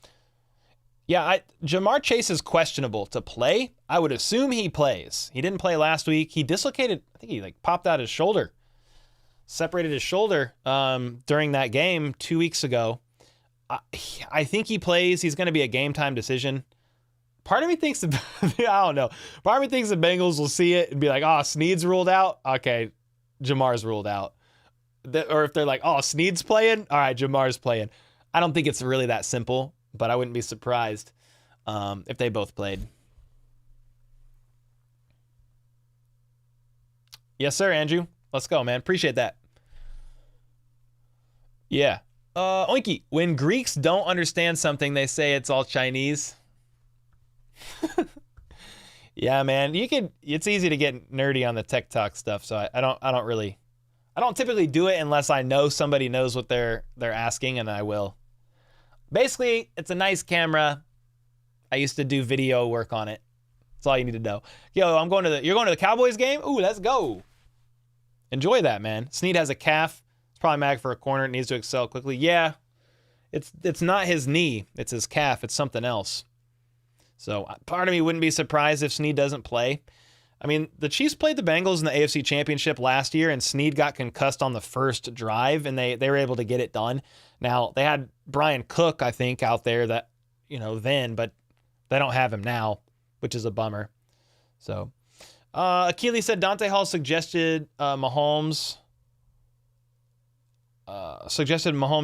Yeah, Jamar Chase is questionable to play. I would assume he plays. He didn't play last week. He dislocated, I think he like popped out his shoulder, separated his shoulder during that game 2 weeks ago. I think he plays. He's going to be a game time decision. Part of me thinks, I don't know. Part of me thinks the Bengals will see it and be like, oh, Snead's ruled out. Okay, Jamar's ruled out. Or if they're like, oh, Snead's playing. All right, Jamar's playing. I don't think it's really that simple, but I wouldn't be surprised if they both played. Yes, sir, Andrew. Let's go, man. Appreciate that. Yeah. Oinky, when Greeks don't understand something, they say it's all Chinese. Yeah, man, it's easy to get nerdy on the TikTok stuff, so I don't typically do it unless I know somebody knows what they're asking, and I will. Basically, it's a nice camera. I used to do video work on it. That's all you need to know. Yo, you're going to the Cowboys game? Ooh, let's go. Enjoy that, man. Snead has a calf. It's probably mag for a corner. It needs to excel quickly. Yeah, it's not his knee. It's his calf. It's something else. So part of me wouldn't be surprised if Snead doesn't play. I mean, the Chiefs played the Bengals in the AFC Championship last year, and Snead got concussed on the first drive, and they were able to get it done. Now, they had Brian Cook, I think, out there that, then, but they don't have him now, which is a bummer. So, Achilles said Dante Hall suggested Mahomes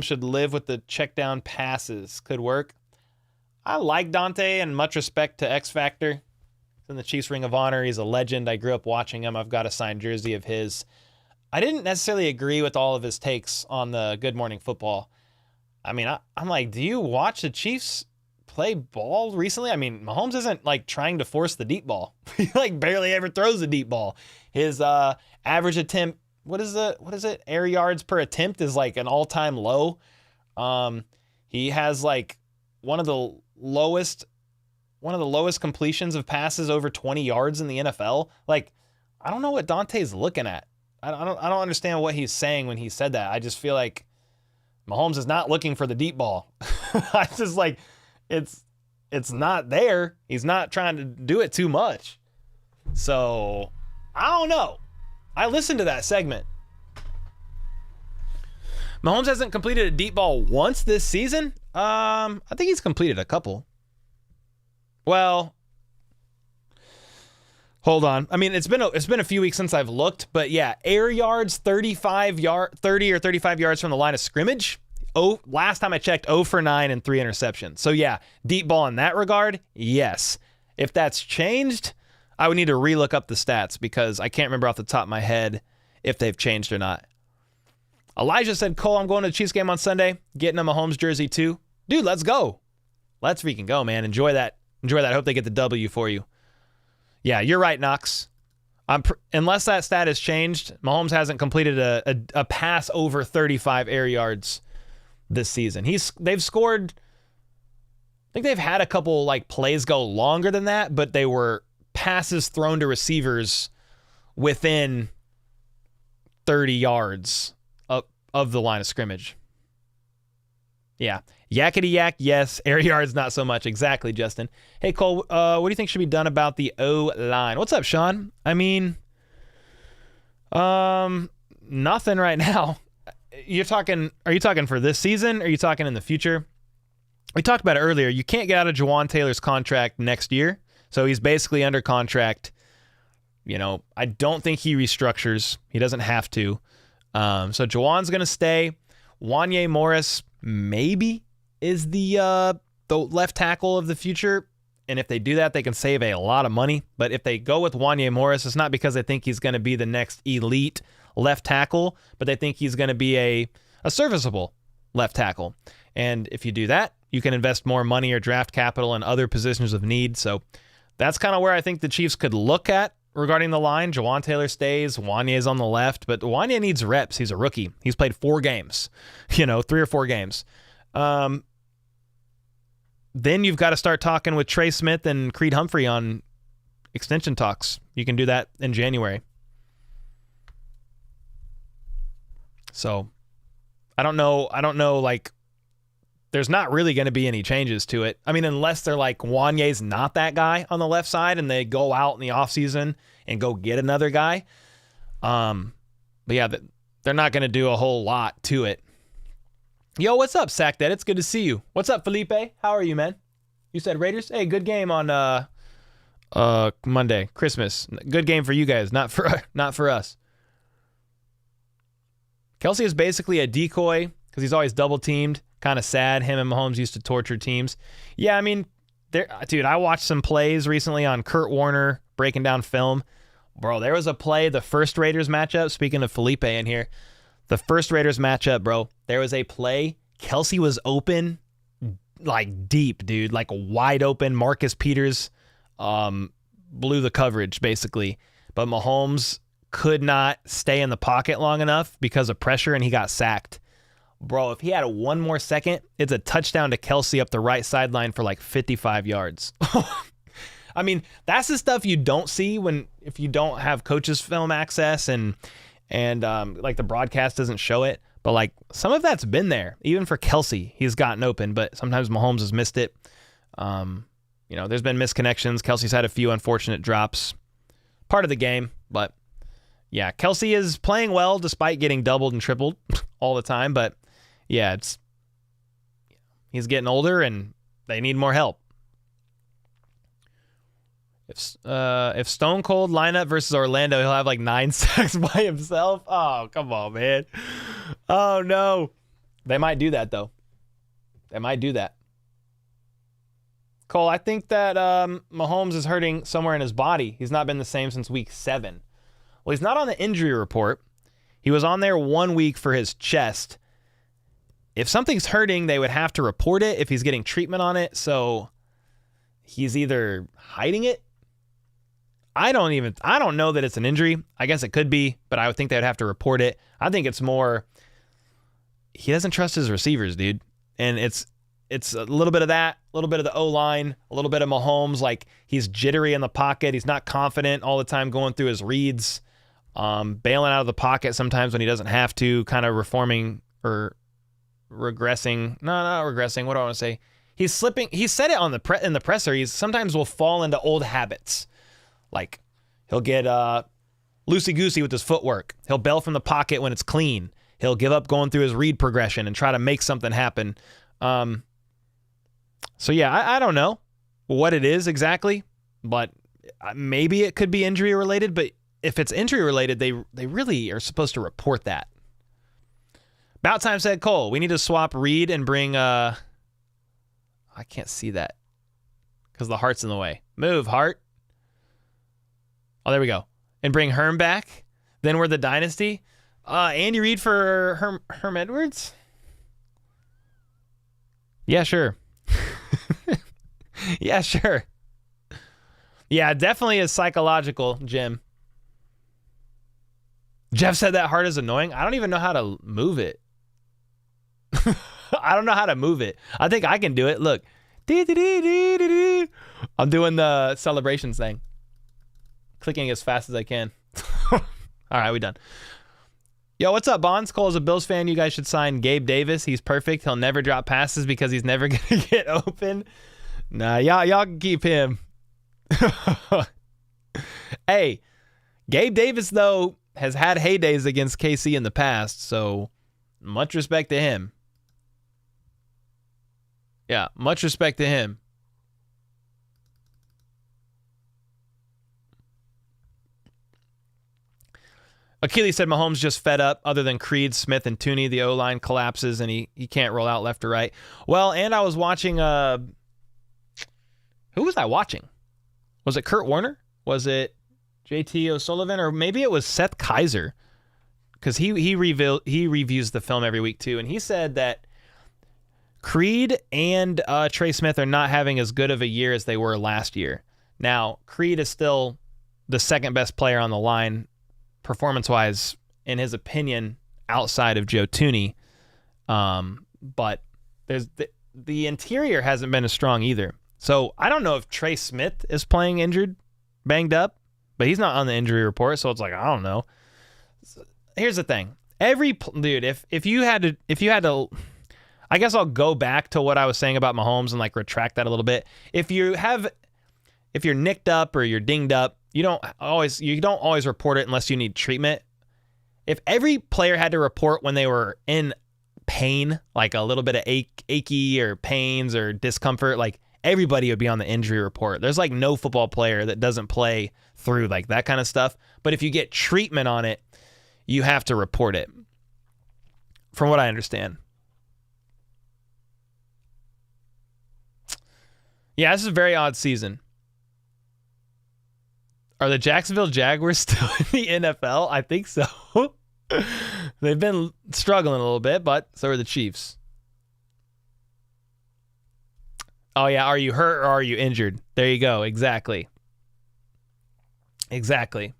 should live with the check down passes. Could work. I like Dante, and much respect to X Factor. He's in the Chiefs Ring of Honor. He's a legend. I grew up watching him. I've got a signed jersey of his. I didn't necessarily agree with all of his takes on the Good Morning Football. I mean, I'm like, do you watch the Chiefs play ball recently? I mean, Mahomes isn't trying to force the deep ball. He barely ever throws the deep ball. His average attempt, what is it? Air yards per attempt is an all-time low. He has one of the lowest completions of passes over 20 yards in the NFL. I don't know what Dante's looking at. I don't understand what he's saying when he said that. I just feel like Mahomes is not looking for the deep ball. I just it's not there. He's not trying to do it too much. So, I don't know. I listened to that segment. Mahomes hasn't completed a deep ball once this season. I think he's completed a couple. Well, hold on. I mean, it's been a few weeks since I've looked, but yeah, air yards 30 or 35 yards from the line of scrimmage. Last time I checked, 0 for 9 and 3 interceptions. So yeah, deep ball in that regard, yes. If that's changed, I would need to relook up the stats because I can't remember off the top of my head if they've changed or not. Elijah said, Cole, I'm going to the Chiefs game on Sunday, getting a Mahomes jersey too. Dude, let's go. Let's freaking go, man. Enjoy that. I hope they get the W for you. Yeah, you're right, Knox. Unless that stat has changed, Mahomes hasn't completed a pass over 35 air yards this season. They've scored, I think they've had a couple plays go longer than that, but they were passes thrown to receivers within 30 yards of the line of scrimmage. Yeah. Yakety yak, yes. Air yards, not so much. Exactly, Justin. Hey, Cole, what do you think should be done about the O-line? What's up, Sean? I mean, nothing right now. Are you talking for this season? Or are you talking in the future? We talked about it earlier. You can't get out of Jawan Taylor's contract next year. So he's basically under contract. I don't think he restructures. He doesn't have to. So Jawan's going to stay. Wanye Morris maybe is the left tackle of the future. And if they do that, they can save a lot of money. But if they go with Wanye Morris, it's not because they think he's going to be the next elite left tackle, but they think he's going to be a serviceable left tackle. And if you do that, you can invest more money or draft capital in other positions of need. So that's kind of where I think the Chiefs could look at regarding the line. Jawan Taylor stays. Wanye's on the left, but Wanye needs reps. He's a rookie. He's played 4 games, 3 or 4 games. Then you've got to start talking with Trey Smith and Creed Humphrey on extension talks. You can do that in January. So I don't know. There's not really going to be any changes to it. I mean, unless they're Wanye's not that guy on the left side and they go out in the offseason and go get another guy. But yeah, they're not going to do a whole lot to it. Yo, what's up, Sack Dad? It's good to see you. What's up, Felipe? How are you, man? You said Raiders? Hey, good game on Monday, Christmas. Good game for you guys, not for us. Kelsey is basically a decoy because he's always double teamed. Kind of sad. Him and Mahomes used to torture teams. Yeah, I mean, dude, I watched some plays recently on Kurt Warner breaking down film. Bro, there was a play, the first Raiders matchup. Speaking of Felipe in here, the first Raiders matchup, bro, there was a play. Kelsey was open, like deep, dude, like wide open. Marcus Peters blew the coverage basically, but Mahomes could not stay in the pocket long enough because of pressure, and he got sacked. Bro, if he had one more second, it's a touchdown to Kelsey up the right sideline for like 55 yards. I mean, that's the stuff you don't see if you don't have coaches' film access and like the broadcast doesn't show it. But like some of that's been there. Even for Kelsey, he's gotten open, but sometimes Mahomes has missed it. There's been misconnections. Kelsey's had a few unfortunate drops. Part of the game, but yeah, Kelsey is playing well despite getting doubled and tripled all the time. But yeah, he's getting older and they need more help. If Stone Cold lineup versus Orlando, he'll have like 9 sacks by himself. Oh, come on, man. Oh, no. They might do that, though. They might do that. Cole, I think that Mahomes is hurting somewhere in his body. He's not been the same since week 7. Well, he's not on the injury report. He was on there 1 week for his chest. If something's hurting, they would have to report it if he's getting treatment on it. So he's either hiding it. I don't know that it's an injury. I guess it could be, but I would think they would have to report it. I think it's more he doesn't trust his receivers, dude. And it's a little bit of that, a little bit of the O-line, a little bit of Mahomes. Like he's jittery in the pocket. He's not confident all the time going through his reads, bailing out of the pocket sometimes when he doesn't have to, kind of reforming or regressing. No, not regressing. What do I want to say? He's slipping. He said it in the presser. He sometimes will fall into old habits. Like he'll get loosey-goosey with his footwork. He'll bail from the pocket when it's clean. He'll give up going through his read progression and try to make something happen. So yeah, I don't know what it is exactly, but maybe it could be injury related. But if it's injury related, they really are supposed to report that. About time said Cole, we need to swap Reed and bring I can't see that because the heart's in the way. Move, heart. Oh, there we go. And bring Herm back. Then we're the dynasty. Andy Reid for Herm Edwards? Yeah, sure. Yeah, sure. Yeah, definitely is psychological, Jim. Jeff said that heart is annoying. I don't even know how to move it. I don't know how to move it. I think I can do it. Look. I'm doing the celebrations thing. Clicking as fast as I can. All right, we done. Yo, what's up, Bonds? Cole is a Bills fan. You guys should sign Gabe Davis. He's perfect. He'll never drop passes because he's never going to get open. Nah, y'all can keep him. Hey, Gabe Davis, though, has had heydays against KC in the past, so much respect to him. Yeah, much respect to him. Achilles said Mahomes just fed up. Other than Creed, Smith, and Tooney, the O-line collapses and he can't roll out left or right. Well, and I was watching who was I watching? Was it Kurt Warner? Was it JT O'Sullivan? Or maybe it was Seth Kaiser. Because he reviews the film every week too. And he said that Creed and Trey Smith are not having as good of a year as they were last year. Now, Creed is still the second best player on the line performance-wise, in his opinion, outside of Joe Tooney. But there's the interior hasn't been as strong either. So I don't know if Trey Smith is playing injured, banged up, but he's not on the injury report, so it's like, I don't know. Here's the thing. If you had to, I guess I'll go back to what I was saying about Mahomes and like retract that a little bit. If you're nicked up or you're dinged up, you don't always report it unless you need treatment. If every player had to report when they were in pain, like a little bit of achy or pains or discomfort, like everybody would be on the injury report. There's like no football player that doesn't play through like that kind of stuff. But if you get treatment on it, you have to report it, from what I understand. Yeah, this is a very odd season. Are the Jacksonville Jaguars still in the NFL? I think so. They've been struggling a little bit, but so are the Chiefs. Oh, yeah. Are you hurt or are you injured? There you go. Exactly. Exactly.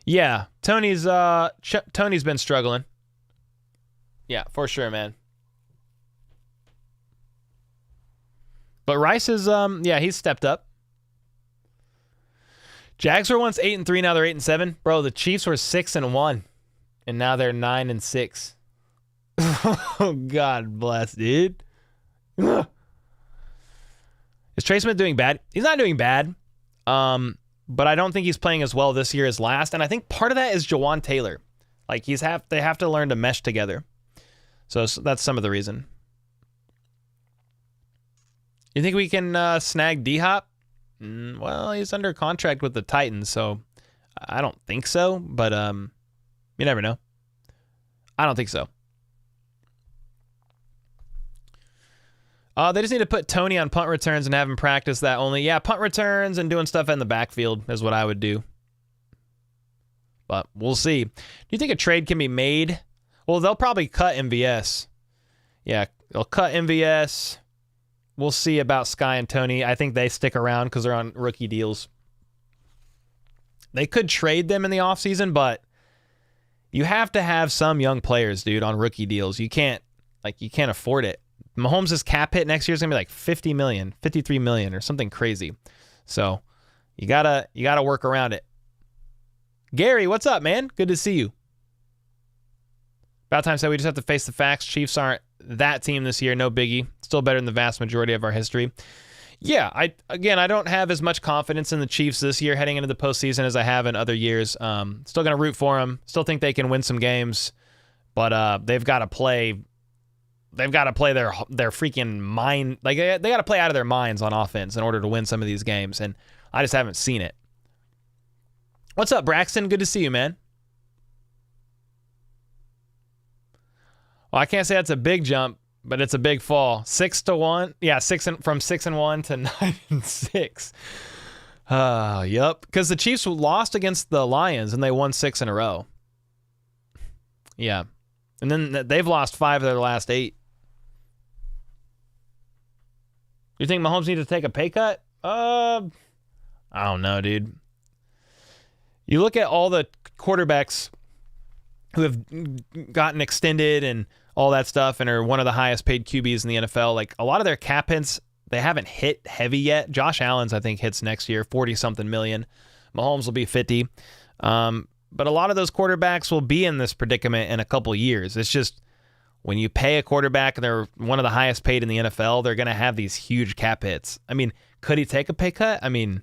Yeah. Tony's been struggling. Yeah, for sure, man. But Rice is, he's stepped up. Jags were once 8-3, now they're 8-7. Bro, the Chiefs were 6-1, and now they're 9-6. Oh, God bless, dude. Is Trey Smith doing bad? He's not doing bad, but I don't think he's playing as well this year as last, and I think part of that is Jawan Taylor. Like, they have to learn to mesh together. So that's some of the reason. You think we can snag D-Hop? Well, he's under contract with the Titans, so I don't think so, but you never know. I don't think so. They just need to put Tony on punt returns and have him practice that only. Yeah, punt returns and doing stuff in the backfield is what I would do. But we'll see. Do you think a trade can be made? Well, they'll probably cut MVS. Yeah, they'll cut MVS. We'll see about Sky and Tony. I think they stick around because they're on rookie deals. They could trade them in the offseason, but you have to have some young players, dude, on rookie deals. You can't afford it. Mahomes' cap hit next year is going to be like $50 million, $53 million or something crazy. So you gotta work around it. Gary, what's up, man? Good to see you. About time said we just have to face the facts. Chiefs aren't that team this year. No biggie. Still better than the vast majority of our history. Yeah, I don't have as much confidence in the Chiefs this year heading into the postseason as I have in other years. Still going to root for them. Still think they can win some games, but they've got to play. They've got to play their freaking mind. Like they got to play out of their minds on offense in order to win some of these games, and I just haven't seen it. What's up, Braxton? Good to see you, man. Well, I can't say that's a big jump, but it's a big fall. 6-1. Yeah, from 6-1 to 9-6. Yep. Because the Chiefs lost against the Lions and they won 6 in a row. Yeah. And then they've lost 5 of their last 8. You think Mahomes needs to take a pay cut? I don't know, dude. You look at all the quarterbacks who have gotten extended and all that stuff and are one of the highest paid QBs in the NFL. Like a lot of their cap hits, they haven't hit heavy yet. Josh Allen's, I think, hits next year, 40-something million. Mahomes will be 50. But a lot of those quarterbacks will be in this predicament in a couple years. It's just when you pay a quarterback and they're one of the highest paid in the NFL, they're going to have these huge cap hits. I mean, could he take a pay cut? I mean,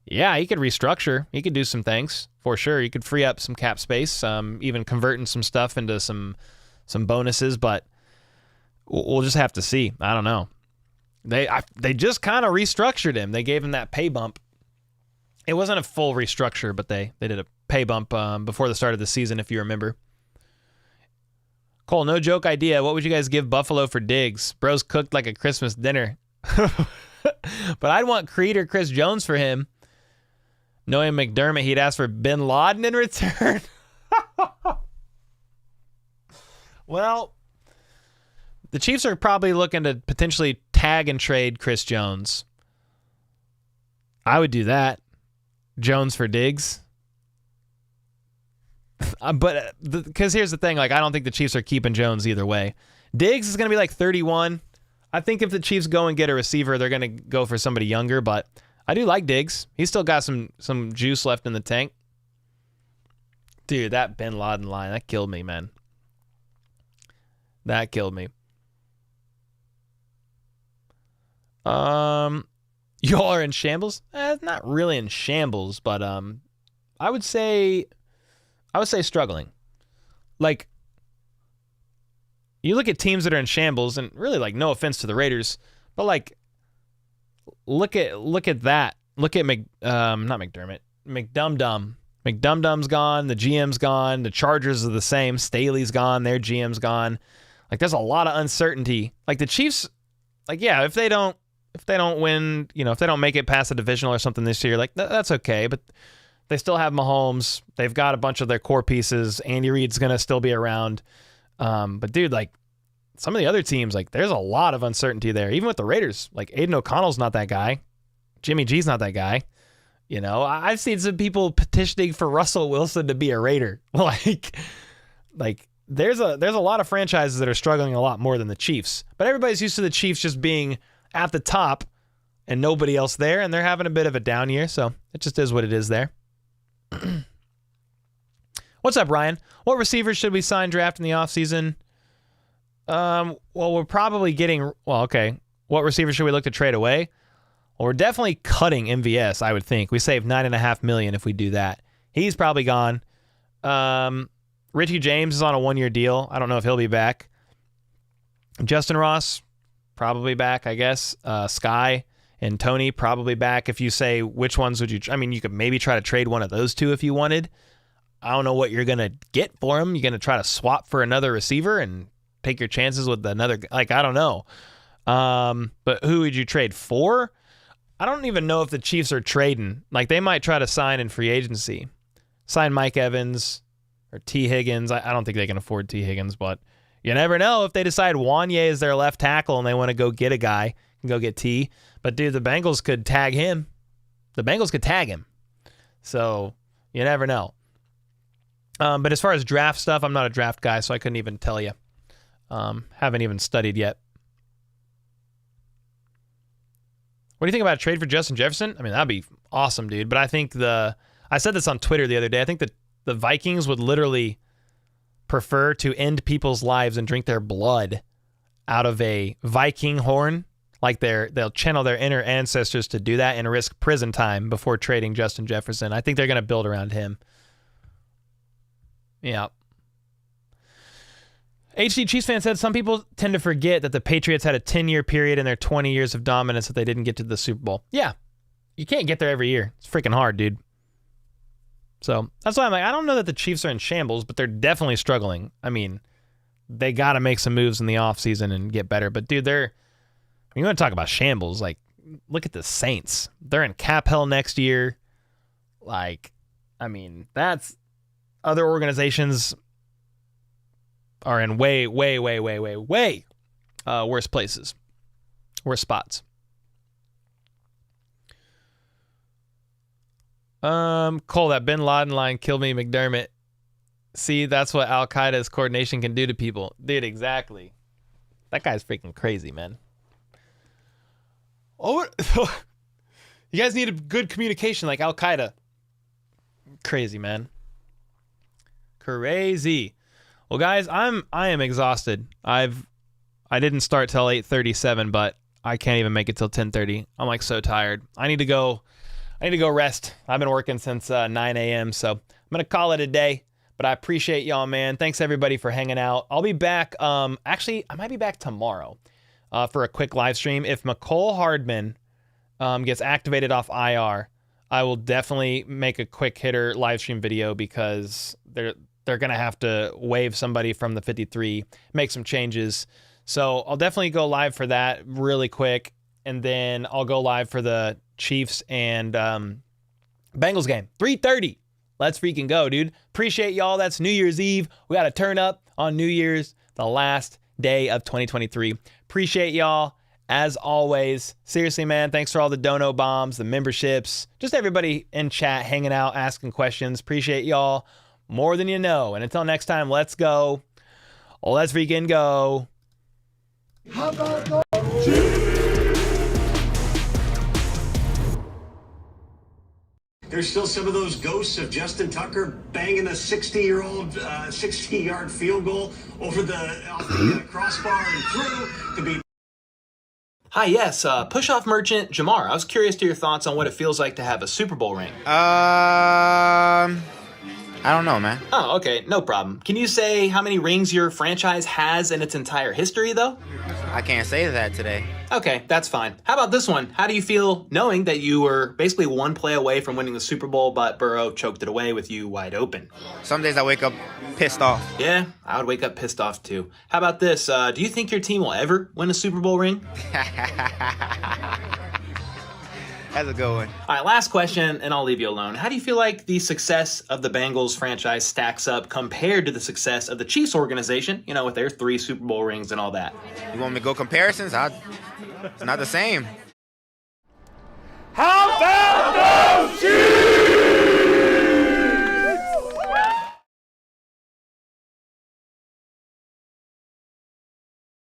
yeah, he could restructure. He could do some things for sure. He could free up some cap space, even converting some stuff into some bonuses, but we'll just have to see. I don't know. They just kind of restructured him. They gave him that pay bump. It wasn't a full restructure, but they did a pay bump before the start of the season, if you remember. Cole, no joke idea. What would you guys give Buffalo for Diggs? Bro's cooked like a Christmas dinner. But I'd want Creed or Chris Jones for him. Knowing McDermott, he'd ask for Bin Laden in return. Well, the Chiefs are probably looking to potentially tag and trade Chris Jones. I would do that. Jones for Diggs. But because here's the thing, like I don't think the Chiefs are keeping Jones either way. Diggs is going to be like 31. I think if the Chiefs go and get a receiver, they're going to go for somebody younger, but I do like Diggs. He's still got some juice left in the tank. Dude, that Bin Laden line, that killed me, man. That killed me. Y'all are in shambles? Not really in shambles, but I would say struggling. Like, you look at teams that are in shambles, and really, like, no offense to the Raiders, but like, look at that. Look at not McDermott, McDumdum. McDumdum's gone. The GM's gone. The Chargers are the same. Staley's gone. Their GM's gone. Like, there's a lot of uncertainty. Like the Chiefs, like, yeah, if they don't win, you know, if they don't make it past the divisional or something this year, like that's okay. But they still have Mahomes. They've got a bunch of their core pieces. Andy Reid's gonna still be around. But dude, like, some of the other teams, like there's a lot of uncertainty there. Even with the Raiders, like Aiden O'Connell's not that guy. Jimmy G's not that guy. You know, I've seen some people petitioning for Russell Wilson to be a Raider. Like there's a lot of franchises that are struggling a lot more than the Chiefs. But everybody's used to the Chiefs just being at the top and nobody else there, and they're having a bit of a down year, so it just is what it is there. What's up, Ryan? What receivers should we sign draft in the offseason? Well, we're probably getting... Well, okay. What receivers should we look to trade away? Well, we're definitely cutting MVS, I would think. We save $9.5 million if we do that. He's probably gone. Richie James is on a 1-year deal. I don't know if he'll be back. Justin Ross, probably back, I guess. Sky and Tony, probably back. If you say which ones would you... I mean, you could maybe try to trade one of those two if you wanted. I don't know what you're going to get for him. You're going to try to swap for another receiver and take your chances with another... Like, I don't know. But who would you trade for? I don't even know if the Chiefs are trading. Like, they might try to sign in free agency. Sign Mike Evans or T. Higgins. I don't think they can afford T. Higgins, but you never know if they decide Wanye is their left tackle and they want to go get a guy and go get T. But, dude, the Bengals could tag him. The Bengals could tag him. So, you never know. But as far as draft stuff, I'm not a draft guy, so I couldn't even tell you. Haven't even studied yet. What do you think about a trade for Justin Jefferson? I mean, that'd be awesome, dude. But I think I said this on Twitter the other day. I think that the Vikings would literally prefer to end people's lives and drink their blood out of a Viking horn. Like they'll channel their inner ancestors to do that and risk prison time before trading Justin Jefferson. I think they're going to build around him. Yeah. HD Chiefs fan said some people tend to forget that the Patriots had a 10-year period in their 20 years of dominance that they didn't get to the Super Bowl. Yeah. You can't get there every year. It's freaking hard, dude. So that's why I'm like, I don't know that the Chiefs are in shambles, but they're definitely struggling. I mean, they got to make some moves in the offseason and get better. But, dude, you want to talk about shambles. Like, look at the Saints. They're in cap hell next year. Like, I mean, that's... Other organizations are in way worse places, worse spots. Cole, that Bin Laden line killed me, McDermott. See, that's what Al Qaeda's coordination can do to people. Dude, exactly. That guy's freaking crazy, man. Oh, you guys need a good communication like Al Qaeda. Crazy, man. Crazy. Well, guys, I am exhausted. I didn't start till 8:37, but I can't even make it till 10:30. I'm like so tired. I need to go rest. I've been working since 9 a.m., so I'm gonna call it a day. But I appreciate y'all, man. Thanks everybody for hanging out. I'll be back. Actually, I might be back tomorrow for a quick live stream. If McCole Hardman gets activated off IR, I will definitely make a quick hitter live stream video because they're going to have to waive somebody from the 53, make some changes. So I'll definitely go live for that really quick. And then I'll go live for the Chiefs and Bengals game. 3:30. Let's freaking go, dude. Appreciate y'all. That's New Year's Eve. We got to turn up on New Year's, the last day of 2023. Appreciate y'all. As always, seriously, man, thanks for all the dono bombs, the memberships, just everybody in chat hanging out, asking questions. Appreciate y'all more than you know. And until next time, let's go. Let's freaking go. How about the There's still some of those ghosts of Justin Tucker banging a 60-yard field goal over off the crossbar and through to be. Hi, yes, push-off merchant Jamar. I was curious to your thoughts on what it feels like to have a Super Bowl ring. I don't know, man. Oh, okay, no problem. Can you say how many rings your franchise has in its entire history, though? I can't say that today. Okay, that's fine. How about this one? How do you feel knowing that you were basically one play away from winning the Super Bowl, but Burrow choked it away with you wide open? Some days I wake up pissed off. Yeah, I would wake up pissed off too. How about this? Do you think your team will ever win a Super Bowl ring? That's a good one. All right, last question, and I'll leave you alone. How do you feel like the success of the Bengals franchise stacks up compared to the success of the Chiefs organization, you know, with their 3 Super Bowl rings and all that? You want me to go comparisons? It's not the same. How about those Chiefs?